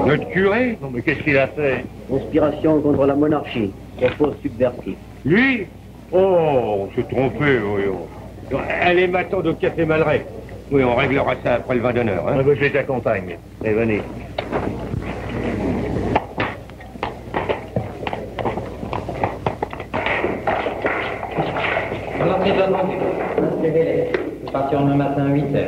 Notre curé? Non, mais qu'est-ce qu'il a fait? Conspiration contre la monarchie, propos subversif. Lui? Oh, on s'est trompé, oui. Oh. Allez, m'attendre au café Malray. Oui, on réglera ça après le vin d'honneur. Hein? Je t'accompagne. Allez, venez. L'emprisonnement du inscrivez-les. Nous partirons le matin à 8h.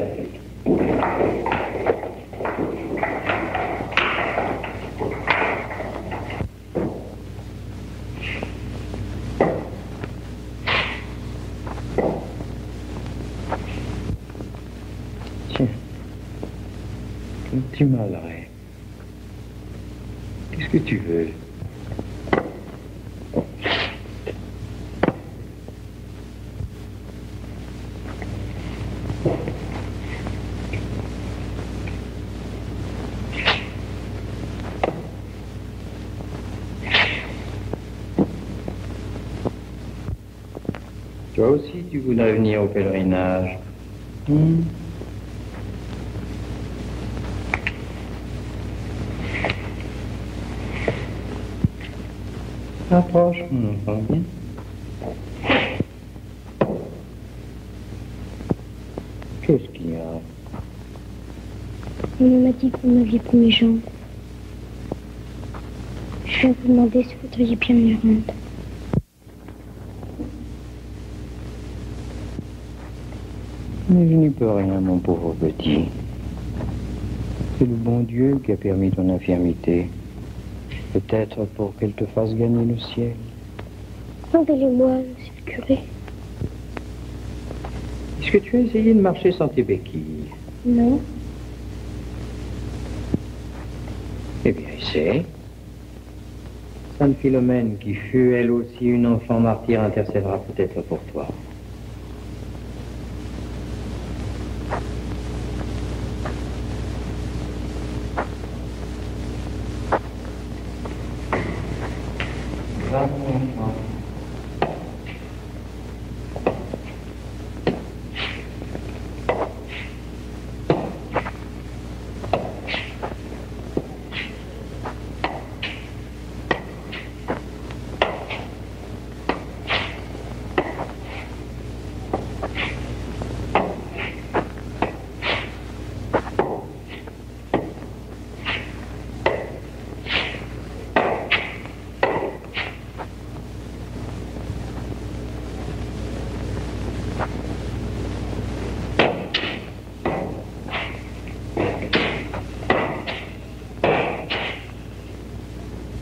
Tiens, un petit Malray. Qu'est-ce que tu veux? Toi aussi, tu voudrais venir au pèlerinage. Approche, mon enfant, viens. Qu'est-ce qu'il y a? On m'a dit que vous m'aviez pris mes jambes. Je viens vous demander si vous voudriez bien me les rendre. Mais je n'y peux rien, mon pauvre petit. C'est le bon Dieu qui a permis ton infirmité. Peut-être pour qu'elle te fasse gagner le ciel. Rendez-les-moi, monsieur le curé. Est-ce que tu as essayé de marcher sans tes béquilles? Non. Eh bien, essaie. Sainte Philomène, qui fut elle aussi une enfant martyre, intercédera peut-être pour toi. Va, mon enfant.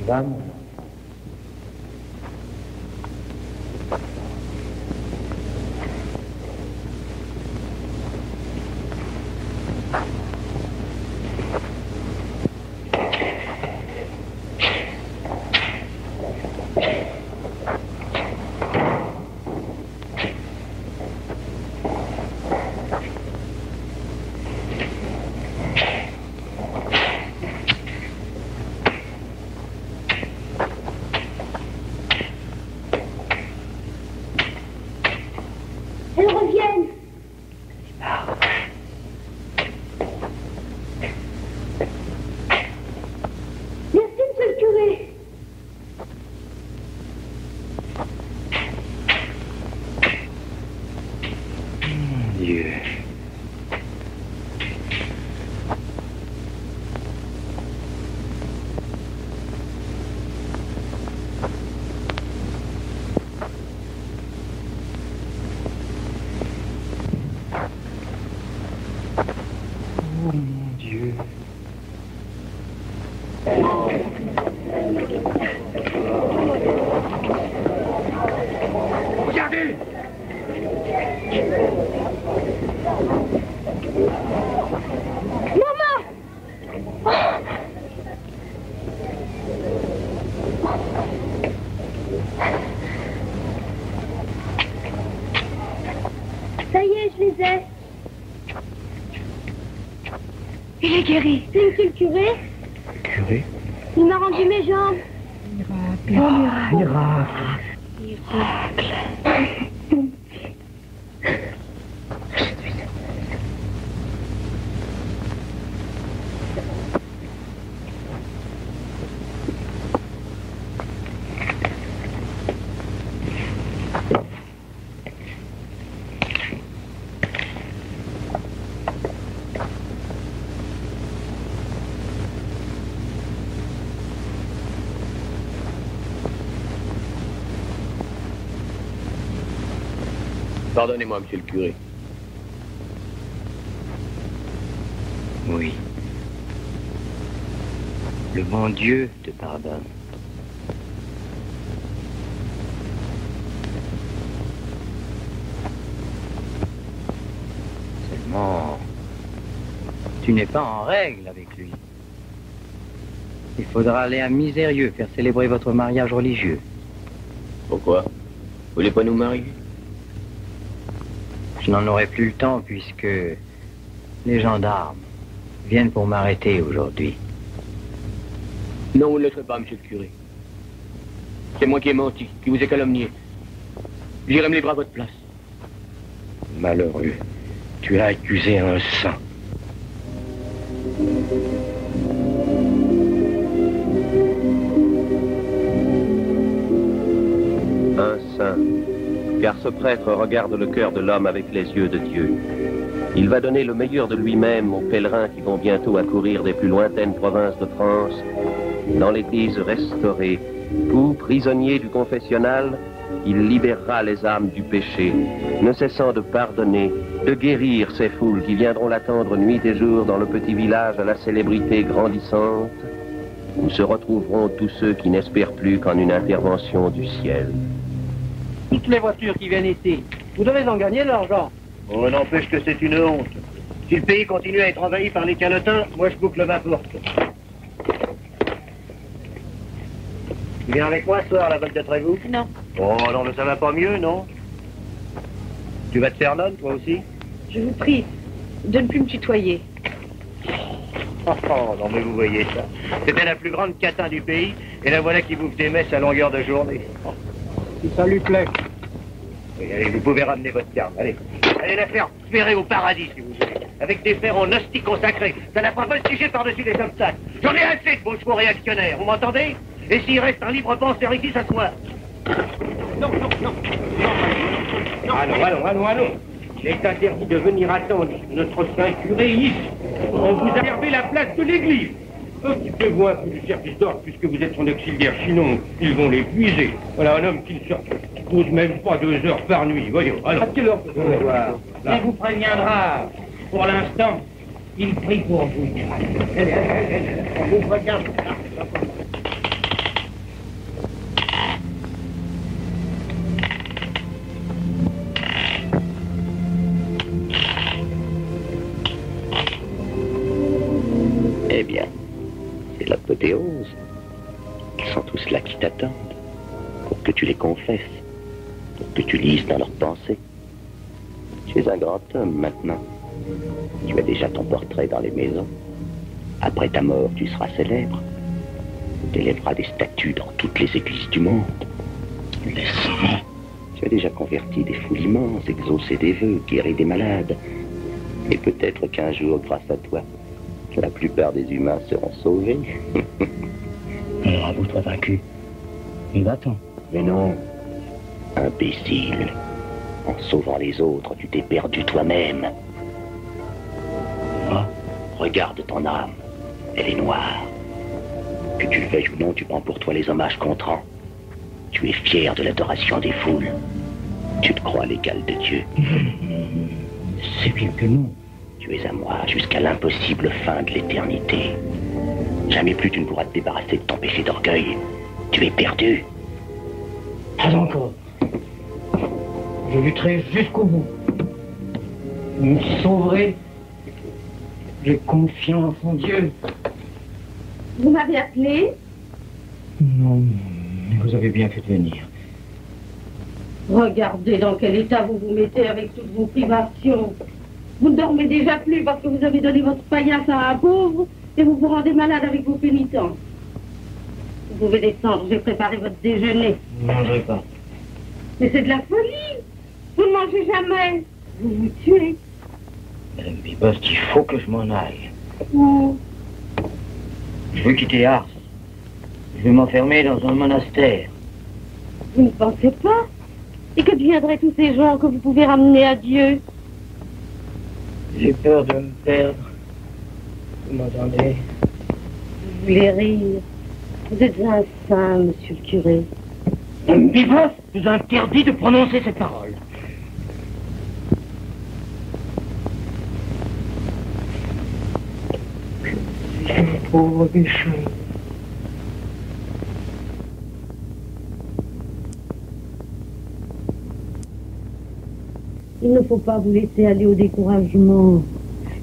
Vamos. Elles reviennent. Merci, monsieur le curé. Mon Dieu. Oh mon Dieu. Regardez! Maman! Ça y est, je les ai. Il est guéri. C'est monsieur le curé? Curé? Il m'a rendu mes jambes. Pardonnez-moi, monsieur le curé. Oui. Le bon Dieu te pardonne. Seulement, tu n'es pas en règle avec lui. Il faudra aller à Misérieux faire célébrer votre mariage religieux. Pourquoi? Vous voulez pas nous marier? Je n'en aurai plus le temps puisque les gendarmes viennent pour m'arrêter aujourd'hui. Non, vous ne le serez pas, monsieur le curé. C'est moi qui ai menti, qui vous ai calomnié. J'irai me livrer à votre place. Malheureux, tu as accusé un saint. Un saint, car ce prêtre regarde le cœur de l'homme avec les yeux de Dieu. Il va donner le meilleur de lui-même aux pèlerins qui vont bientôt accourir des plus lointaines provinces de France, dans l'église restaurée, où, prisonnier du confessionnal, il libérera les âmes du péché, ne cessant de pardonner, de guérir ces foules qui viendront l'attendre nuit et jour dans le petit village à la célébrité grandissante, où se retrouveront tous ceux qui n'espèrent plus qu'en une intervention du ciel. Toutes les voitures qui viennent ici, vous devez en gagner de l'argent. Oh, n'empêche que c'est une honte. Si le pays continue à être envahi par les calotins, moi je boucle ma porte. Tu viens avec moi ce soir à la Volte de Trévoux? Non. Oh non, mais ça va pas mieux, non? Tu vas te faire nonne, toi aussi? Je vous prie de ne plus me tutoyer. Oh, non, mais vous voyez ça. C'était la plus grande catin du pays, et la voilà qui bouffe des messes à longueur de journée. Si ça lui plaît. Oui, allez, vous pouvez ramener votre carte. Allez, allez la faire ferrer au paradis, si vous voulez. Avec des fers en hostie consacrés. Ça n'a pas voltigé par-dessus les obstacles. J'en ai assez de vos chevaux réactionnaires, vous m'entendez? Et s'il reste un libre penseur ici, ça se voit. Non. Allons. Il est interdit de venir attendre notre saint curé ici. On vous a servi la place de l'église. Occupez-vous un peu du service d'ordre, puisque vous êtes son auxiliaire, sinon ils vont l'épuiser. Voilà un homme qui ne se pose même pas 2 heures par nuit. Voyons, alors. À quelle heure peut-on le voir? Il vous préviendra. Pour l'instant, il prie pour vous. Allez, on vous regarde. choses. Ils sont tous là qui t'attendent, pour que tu les confesses, pour que tu lises dans leurs pensées. Tu es un grand homme maintenant. Tu as déjà ton portrait dans les maisons. Après ta mort, tu seras célèbre. Tu élèveras des statues dans toutes les églises du monde. Laisse-moi. Tu as déjà converti des foules immenses, exaucé des vœux, guéri des malades. Et peut-être qu'un jour, grâce à toi, la plupart des humains seront sauvés. Alors avoue-toi vaincu. Et va-t'en. Mais non, imbécile. En sauvant les autres, tu t'es perdu toi-même. Moi, regarde ton âme. Elle est noire. Que tu le veuilles ou non, tu prends pour toi les hommages qu'on te rend. Tu es fier de l'adoration des foules. Tu te crois l'égal de Dieu. C'est bien que non. Tu es à moi jusqu'à l'impossible fin de l'éternité. Jamais plus tu ne pourras te débarrasser de ton péché d'orgueil. Tu es perdu. Pas encore. Je lutterai jusqu'au bout. Je me sauverai. J'ai confiance en Dieu. Vous m'avez appelé? Non, mais vous avez bien fait de venir. Regardez dans quel état vous vous mettez avec toutes vos privations. Vous ne dormez déjà plus parce que vous avez donné votre paillasse à un pauvre et vous vous rendez malade avec vos pénitences. Vous pouvez descendre, j'ai préparé votre déjeuner. Je ne mangerai pas. Mais c'est de la folie. Vous ne mangez jamais. Vous vous tuez. Madame Bibost, il faut que je m'en aille. Où? Je veux quitter Ars. Je vais m'enfermer dans un monastère. Vous ne pensez pas? Et que deviendraient tous ces gens que vous pouvez ramener à Dieu? J'ai peur de me perdre. Vous m'entendez? Vous voulez rire? Vous êtes un saint, monsieur le curé. Madame Bibost, je vous interdis de prononcer cette parole. Je suis un pauvre pécheur. Il ne faut pas vous laisser aller au découragement.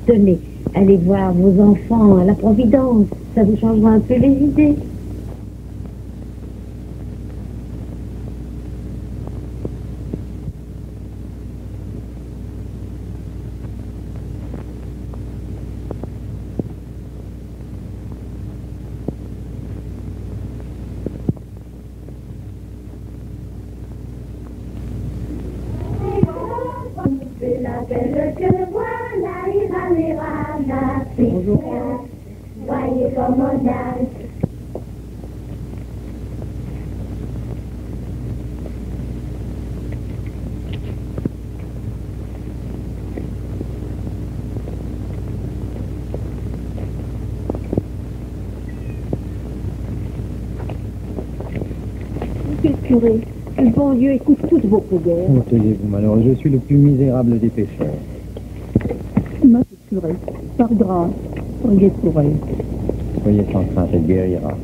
Tenez, allez voir vos enfants à la Providence. Ça vous changera un peu les idées. Voyez comme on danse. Monsieur le curé, le bon Dieu écoute toutes vos prières. Oh, taisez-vous, malheureux, je suis le plus misérable des pécheurs. Monsieur le curé, par grâce, priez pour elle. Soyez sans crainte, elle guérira.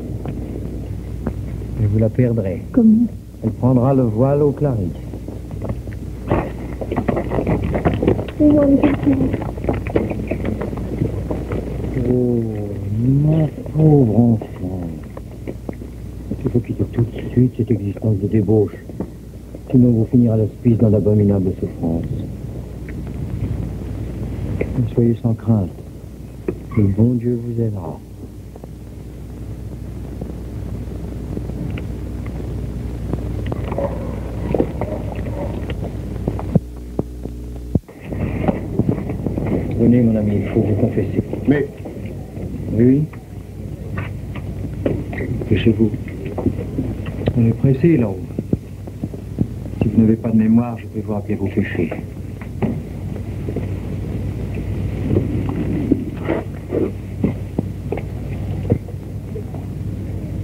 Et vous la perdrez. Comment? Elle prendra le voile au claris. Oh, ma pauvre enfant. Il faut quitter tout de suite cette existence de débauche. Sinon vous finirez à l'hospice dans d'abominables souffrances. Mais soyez sans crainte. Le bon Dieu vous aidera. Venez, mon ami, il faut vous confesser. Mais... Oui. Dépêchez-vous. On est pressé là-haut. Si vous n'avez pas de mémoire, je peux vous rappeler vos péchés.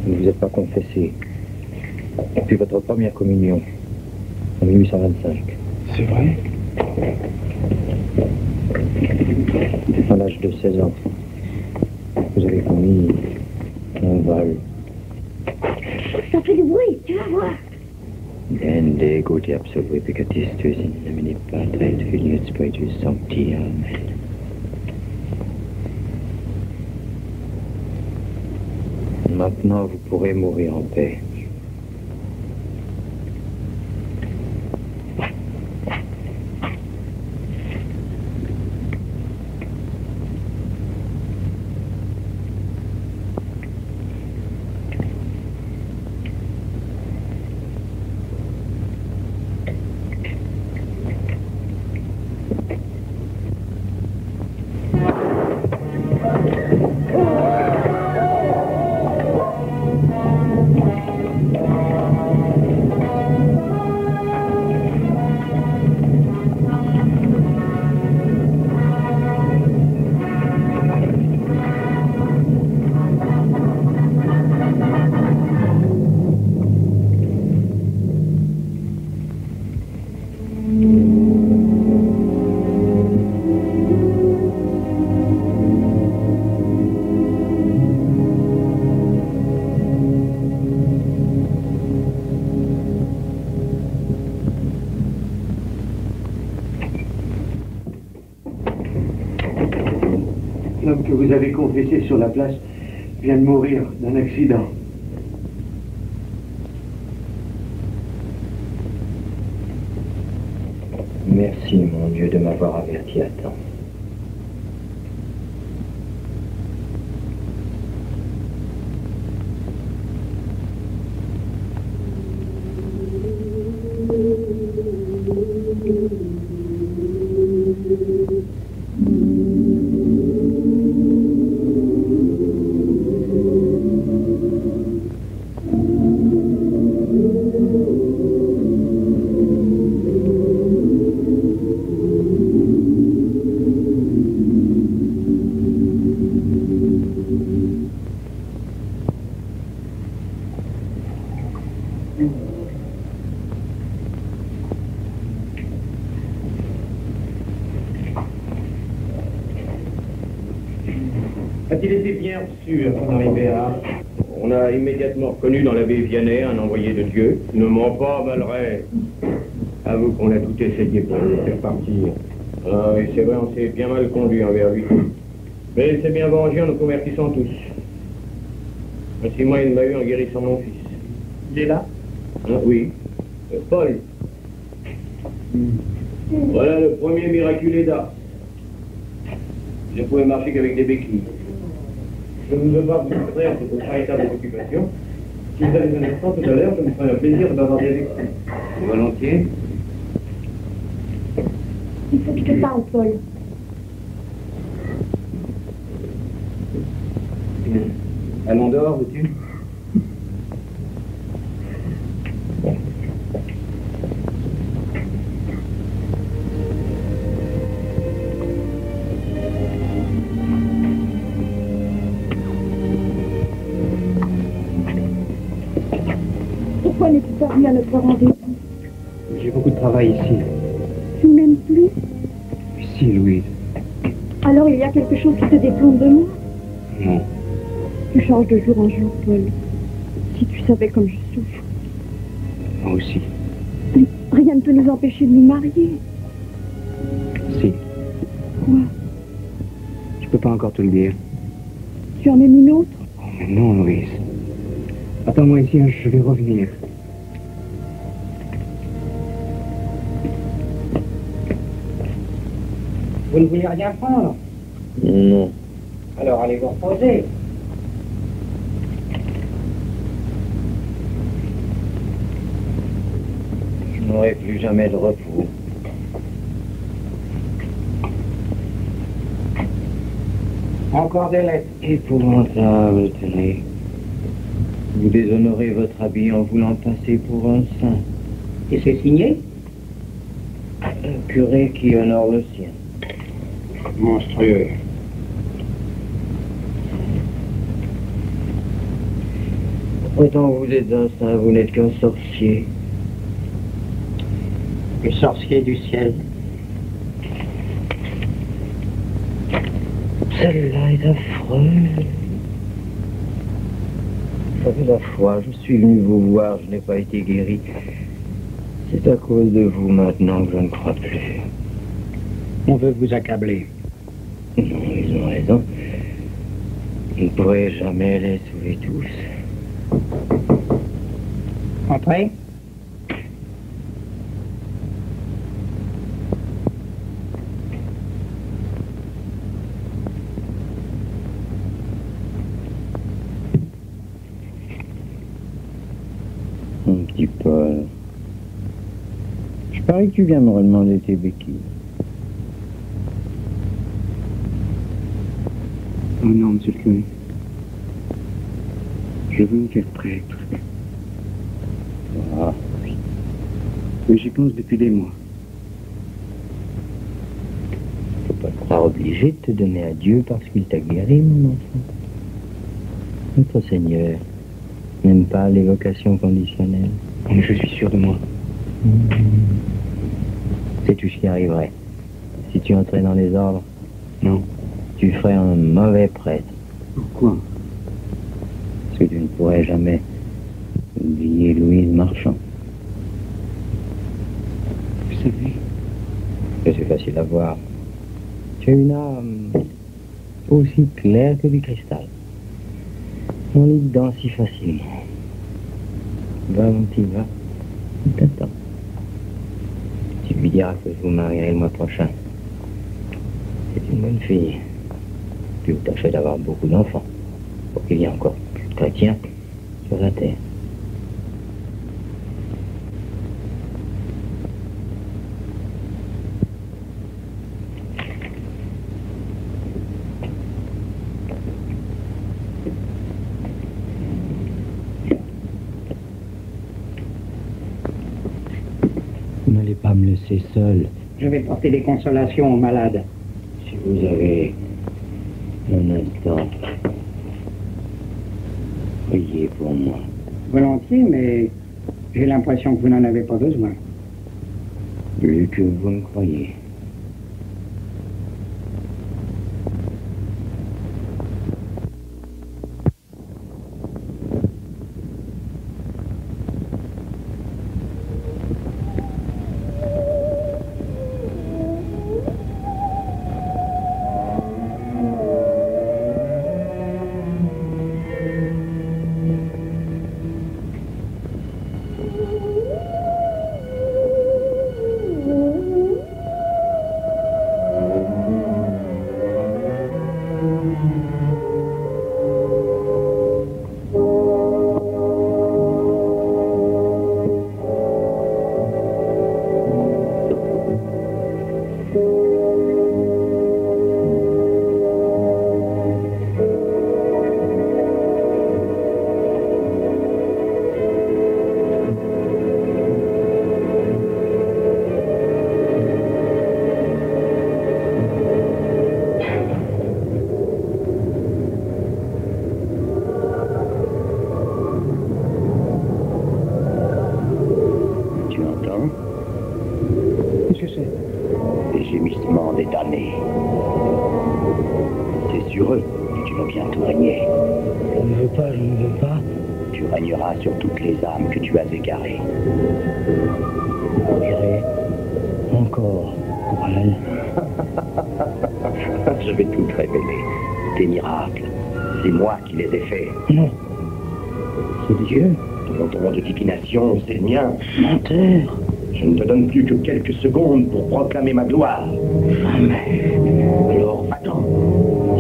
Vous ne vous êtes pas confessé depuis votre première communion en 1825. C'est vrai? À l'âge de 16 ans, vous avez commis un vol. Ça fait du bruit, tu vas voir. Dende gauti absolve peccatis tuis in nomine Patri et Filii et Spiritus Sancti. Amen. Maintenant, vous pourrez mourir en paix. L'homme que vous avez confessé sur la place vient de mourir d'un accident. Merci, mon Dieu, de m'avoir averti à temps. A-t-il été bien reçu à son arrivée à... On a immédiatement reconnu dans l'abbé Vianney un envoyé de Dieu. Ne mens pas, Malray. Avoue qu'on a tout essayé pour le faire partir. Ah oui, c'est vrai, on s'est bien mal conduit envers lui. Mais il s'est bien vengé en nous convertissant tous. Ainsi, moi, il m'a eu en guérissant mon fils. Il est là? Ah, oui. Paul. Voilà le premier miraculé d'Ars. Je ne pouvais marcher qu'avec des béquilles. Je ne veux pas vous distraire de votre véritable occupation. Si vous avez un instant tout à l'heure, je me ferai un plaisir de bavarder avec vous. Volontiers. Il faut que je te parle, Paul. Bien. Allons dehors, veux-tu? Pourquoi n'es-tu pas venu à notre rendez-vous? J'ai beaucoup de travail ici. Tu ne m'aimes plus? Si, Louise. Alors il y a quelque chose qui te déplombe de moi? Non. Tu changes de jour en jour, Paul. Si tu savais comme je souffre. Moi aussi. Rien ne peut nous empêcher de nous marier. Si. Quoi? Je peux pas encore te le dire. Tu en aimes une autre? Oh, mais non, Louise. Attends-moi ici, je vais revenir. Vous ne voulez rien prendre? Non. Alors allez vous reposer. Je n'aurai plus jamais de repos. Encore des lettres. Épouvantable, tenez. Vous déshonorez votre habit en voulant passer pour un saint. Et c'est signé? Un curé qui honore le sien. Monstrueux. Pourtant, vous êtes un saint, vous n'êtes qu'un sorcier. Le sorcier du ciel. Celle-là est affreuse. Avec la foi, je suis venu vous voir, je n'ai pas été guéri. C'est à cause de vous maintenant que je ne crois plus. On veut vous accabler. Non, ils ont raison. Vous ne pourrez jamais les sauver tous. Entrez. Mon petit Paul, je parie que tu viens me redemander tes béquilles. Oh non, monsieur le curé. Je veux me faire prêtre. Ah, Mais j'y pense depuis des mois. faut pas te croire obligé de te donner à Dieu parce qu'il t'a guéri, mon enfant. Notre Seigneur n'aime pas les vocations conditionnelles. Mais je suis sûr de moi. Sais-tu ce qui arriverait si tu entrais dans les ordres? Non. Tu ferais un mauvais prêtre. Pourquoi? Parce que tu ne pourrais jamais oublier Louise Marchand. Vous savez, Que c'est facile à voir. Tu as une âme aussi claire que du cristal. On lit dedans si facilement. Va, mon petit, va. Il t'attend. Tu lui diras que je vous marierai le mois prochain. C'est une bonne fille. Puis vous tâchez d'avoir beaucoup d'enfants. Pour qu'il y ait encore plus de chrétiens sur la terre. Vous n'allez pas me laisser seul. Je vais porter des consolations aux malades. Si vous avez un instant, priez pour moi. Volontiers, mais j'ai l'impression que vous n'en avez pas besoin. Vu que vous me croyez. Qu'est-ce que c'est? Les gémissements des damnés. C'est sur eux que tu vas bientôt régner. Je ne veux pas, je ne veux pas. Tu régneras sur toutes les âmes que tu as égarées. J'irai encore pour elle. Je vais tout te révéler. Tes miracles, c'est moi qui les ai faits. Non, c'est Dieu. Ton droit de divination, c'est le mien. Menteur. Je ne te donne plus que quelques secondes pour proclamer ma gloire. Jamais. Alors, attends.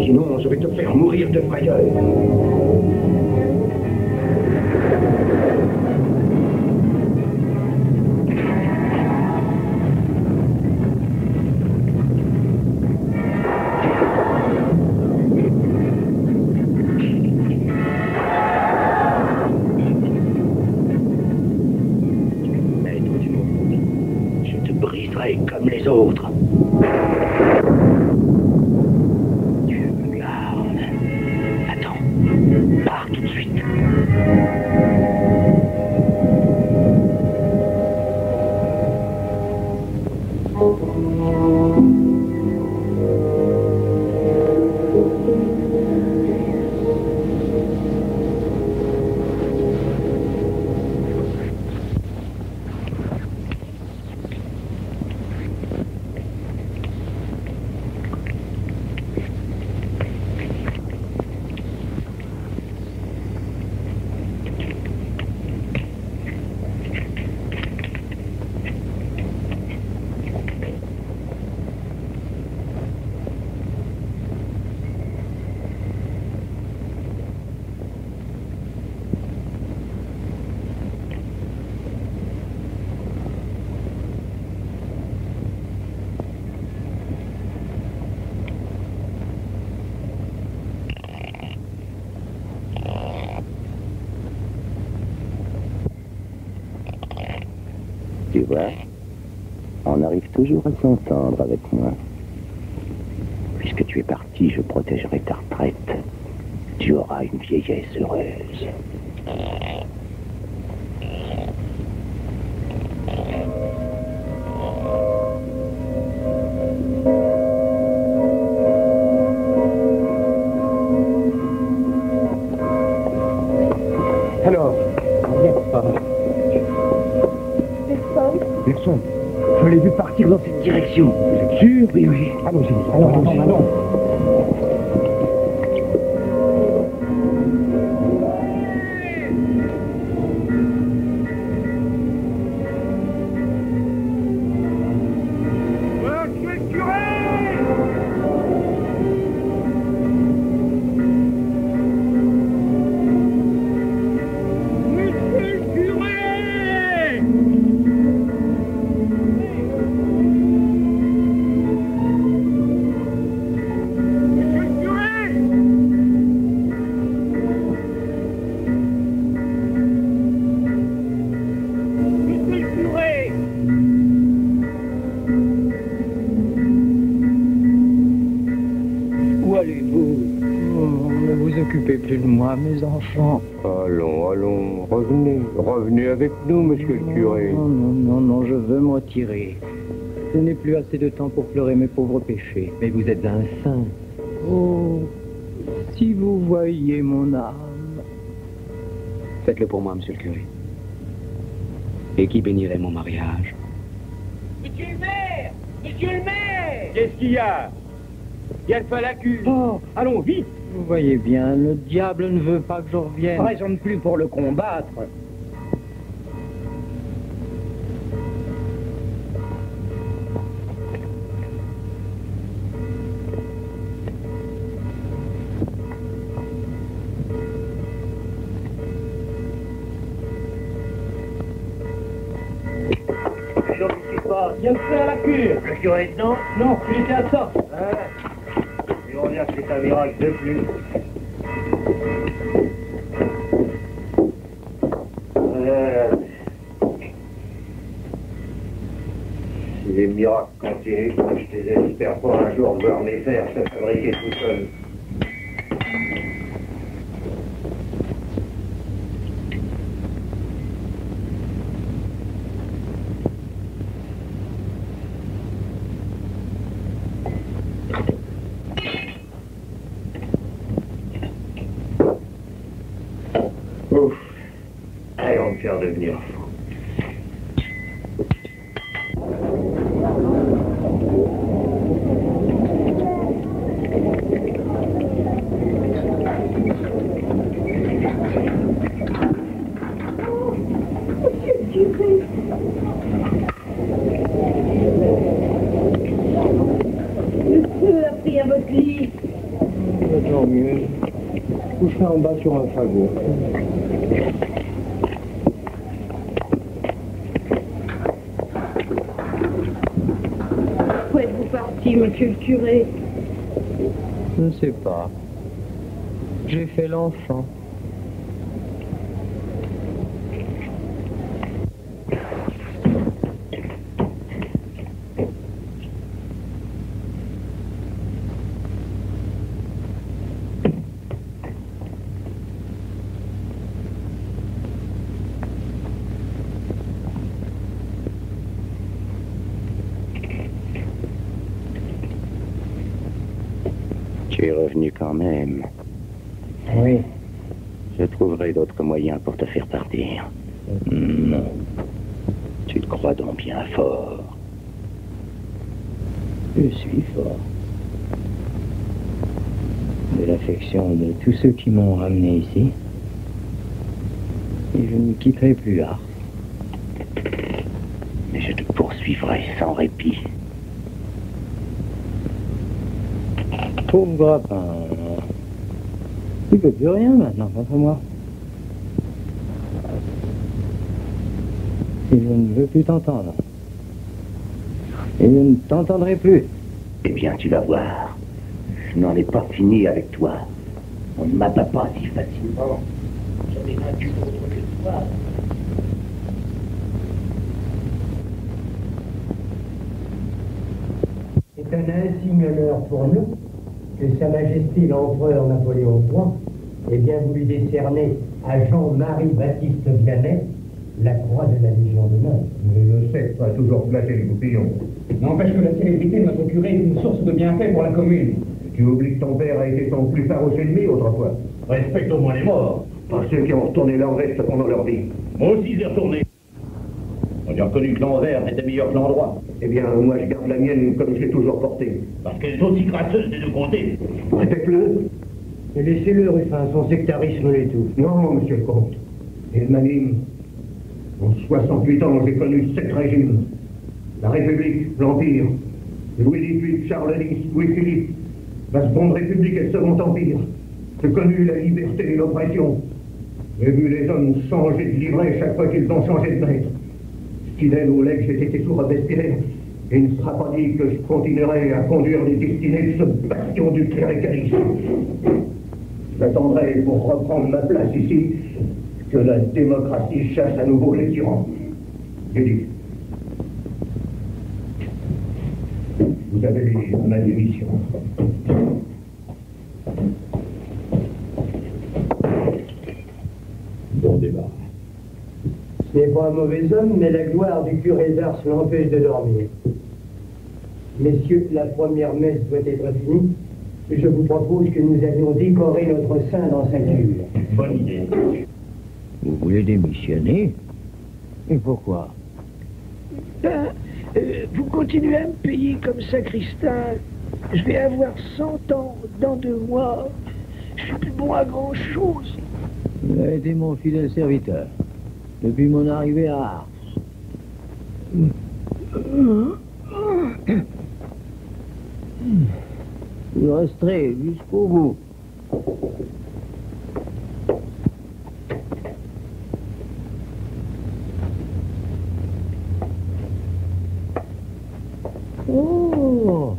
Sinon, je vais te faire mourir de frayeur. Comme les autres. Dieu me garde. Attends, pars tout de suite. Tu vois, on arrive toujours à s'entendre avec moi. Puisque tu es parti, je protégerai ta retraite. Tu auras une vieillesse heureuse. Alors, Personne. Je l'ai vu partir dans cette direction. Vous êtes sûr? Oui, oui. Allons-y. Allons. Mes enfants. Allons, revenez avec nous, monsieur le curé. Non, je veux me retirer. Je n'ai plus assez de temps pour pleurer mes pauvres péchés. Mais vous êtes un saint. Oh, si vous voyiez mon âme. Faites-le pour moi, monsieur le curé. Et qui bénirait mon mariage? Monsieur le maire! Monsieur le maire! Qu'est-ce qu'il y a? Il y a le falacus. Oh, allons, vite! Vous voyez bien, le diable ne veut pas que je revienne. Raison de plus pour le combattre. Viens de faire la cure. Le curé, non? Non, il était à ça. Et on vient que c'est un miracle de plus. Si les miracles continuent, je désespère pas un jour de voir mes fers se fabriquer tout seul. Ouf. Allez, on va me faire devenir fou. Le feu a pris à votre lit. Tant mieux. Couché en bas sur un fagot. Où êtes-vous parti, monsieur le curé? Je ne sais pas. J'ai fait l'enfant. Tu es revenu quand même. Oui. Je trouverai d'autres moyens pour te faire partir. Non. Tu te crois donc bien fort. Je suis fort. De l'affection de tous ceux qui m'ont ramené ici. Et je ne quitterai plus Ars. Mais je te poursuivrai sans répit. Pauvre grappin. Tu peux plus rien maintenant contre moi. Et je ne veux plus t'entendre. Et je ne t'entendrai plus. Eh bien, tu vas voir. Je n'en ai pas fini avec toi. On ne m'abat pas si facilement. J'en ai vaincu d'autres que toi. un insigne honneur pour nous que Sa Majesté l'Empereur Napoléon III ait bien voulu décerner à Jean-Marie Baptiste Vianney la croix de la Légion d'honneur. Mais le sceptre a toujours flatté les goupillons. N'empêche que la célébrité de notre curé est une source de bienfaits pour la commune. Tu oublies que ton père a été ton plus farouche ennemi autrefois. Respecte au moins les morts. Pas ceux qui ont retourné leur veste pendant leur vie. Moi aussi, j'ai retourné. J'ai reconnu que l'envers était meilleur que l'endroit. Eh bien, moi, je garde la mienne comme je l'ai toujours portée. Parce qu'elle est aussi crasseuse des deux côtés. Répète-le. Et laissez-le, Ruffin, son sectarisme l'étouffe. Non, monsieur le comte. Il m'anime. En 68 ans, j'ai connu 7 régimes. La République, l'Empire, Louis XVIII, Charles X, Louis-Philippe, la Seconde République et le Second Empire. J'ai connu la liberté et l'oppression. J'ai vu les hommes changer de livret chaque fois qu'ils ont changé de maître. Fidèle au legs, j'ai été sous Robespierre. Et il ne sera pas dit que je continuerai à conduire les destinées de ce bastion du cléricalisme. J'attendrai pour reprendre ma place ici que la démocratie chasse à nouveau les tyrans. J'ai dit. Vous avez ma démission. Bon débat. Ce n'est pas un mauvais homme, mais la gloire du curé d'Ars l'empêche de dormir. Messieurs, la première messe doit être finie. Je vous propose que nous allions décorer notre saint dans sa cure. Bonne idée. Vous voulez démissionner? Et pourquoi? Vous continuez à me payer comme sacristain. Je vais avoir 100 ans dans 2 mois. Je suis plus bon à grand-chose. Vous avez été mon fidèle serviteur depuis mon arrivée à Ars. Vous resterez jusqu'au bout. Oh!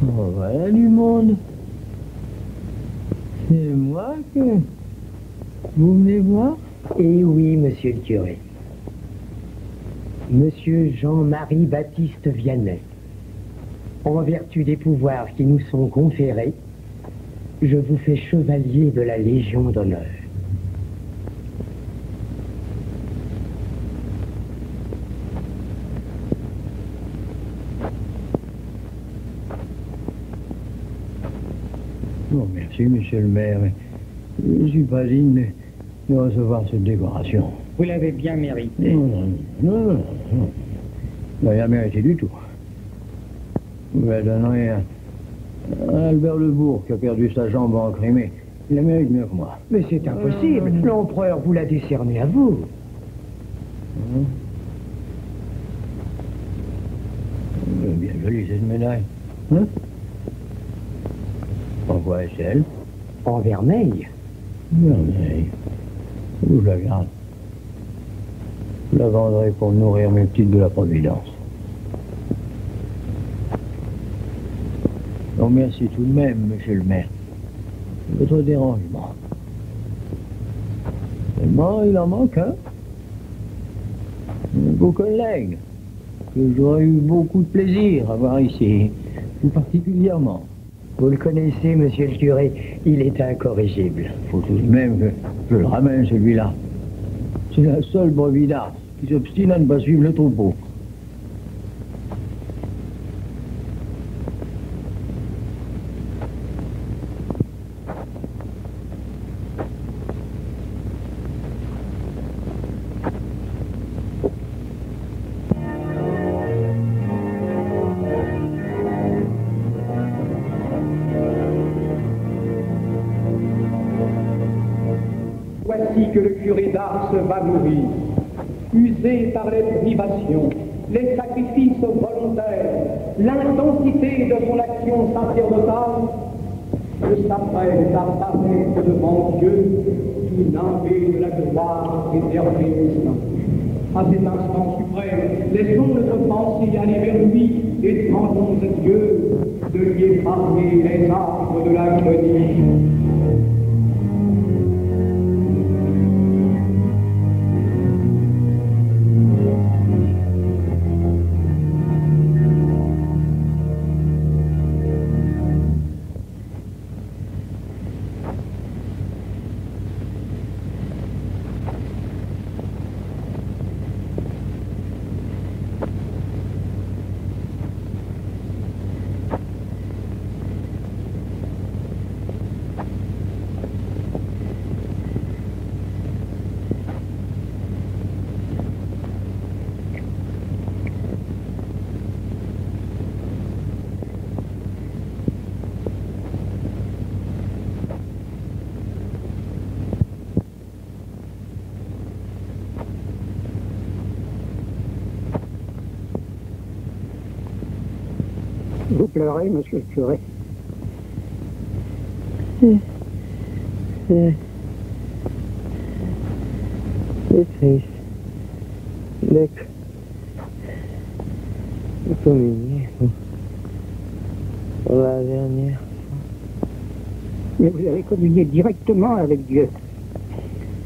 Oh, voilà du monde. C'est moi que vous venez voir? Eh oui, monsieur le curé. Monsieur Jean-Marie Baptiste Vianney, en vertu des pouvoirs qui nous sont conférés, je vous fais chevalier de la Légion d'honneur. Oh, merci, monsieur le maire, mais je ne suis pas digne de recevoir cette décoration. Vous l'avez bien mérité. Non. Il n'a rien mérité du tout. Vous la donnerez à Albert Lebourg, qui a perdu sa jambe en Crimée. Il la mérite mieux que moi. Mais c'est impossible. L'empereur vous l'a décerné à vous. Bien jolie cette médaille. Hein? En quoi est-elle? En vermeil. Vermeil. Où je la garde? Je la vendrai pour nourrir mes petites de la Providence. Non, merci tout de même, monsieur le maire. Votre dérangement. Seulement, il en manque un. Un beau collègue que j'aurais eu beaucoup de plaisir à voir ici, tout particulièrement. Vous le connaissez, monsieur le curé, il est incorrigible. Faut tout de même que je le ramène, celui-là. C'est la seule brebis d'Ars qui s'obstine à ne pas suivre le troupeau. Voici que le curé d'Ars va mourir, usé par les privations, les sacrifices volontaires, l'intensité de son action sacerdotale, je s'apprête à paraître devant Dieu, inondé de la gloire éternelle. À cet instant suprême, laissons notre pensée aller vers lui et demandons à Dieu de lui épargner les arbres de l'agonie. Vous pleurez, monsieur le curé? C'est triste. D'accord. Communier pour la dernière fois. Mais vous avez communié directement avec Dieu,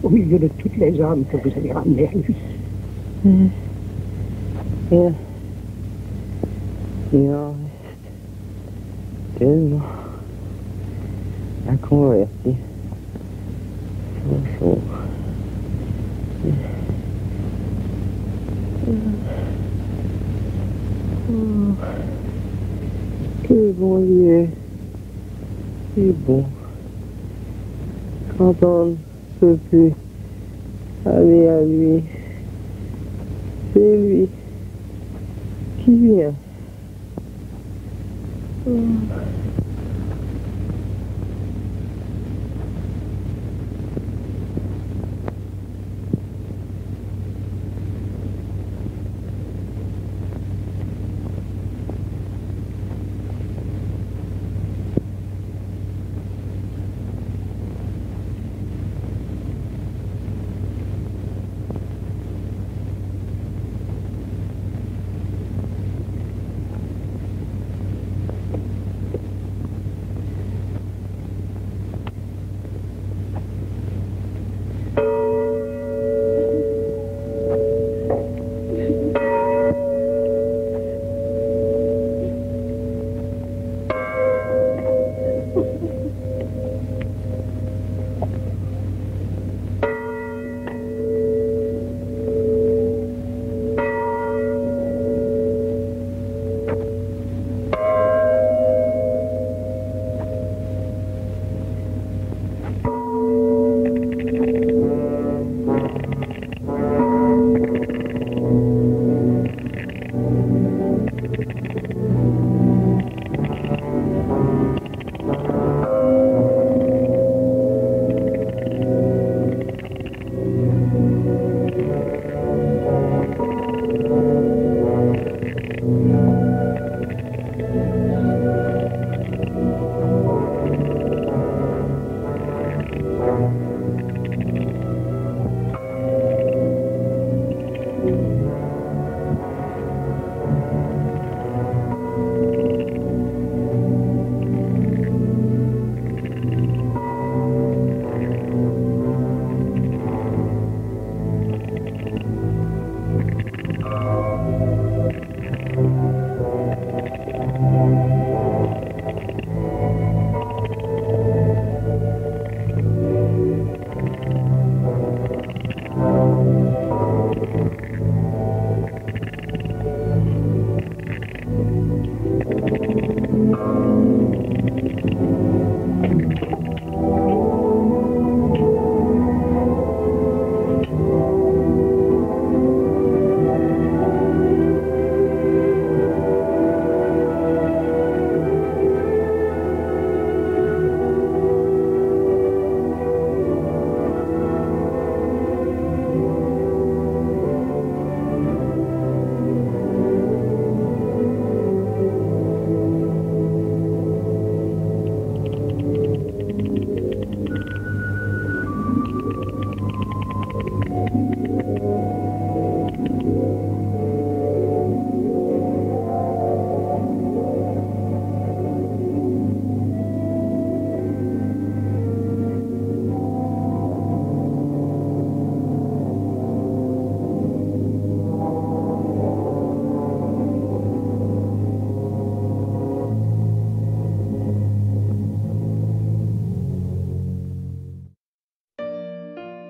au milieu de toutes les âmes que vous avez ramenées à lui. Il en reste tellement à convertir. Que bon Dieu est bon. Quand on ne peut plus aller à lui, c'est lui qui vient.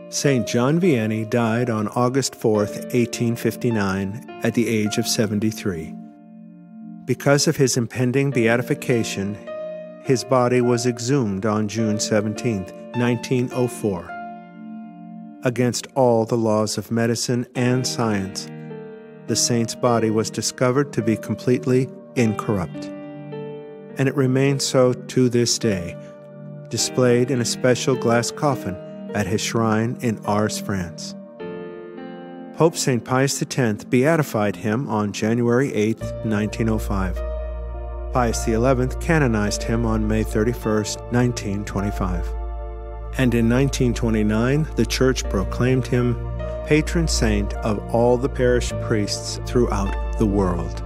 St. John Vianney died on August 4th, 1859, at the age of 73. Because of his impending beatification, his body was exhumed on June 17th, 1904. Against all the laws of medicine and science, the saint's body was discovered to be completely incorrupt. And it remains so to this day, displayed in a special glass coffin at his shrine in Ars, France. Pope St. Pius X beatified him on January 8, 1905. Pius XI canonized him on May 31st, 1925. And in 1929, the Church proclaimed him patron saint of all the parish priests throughout the world.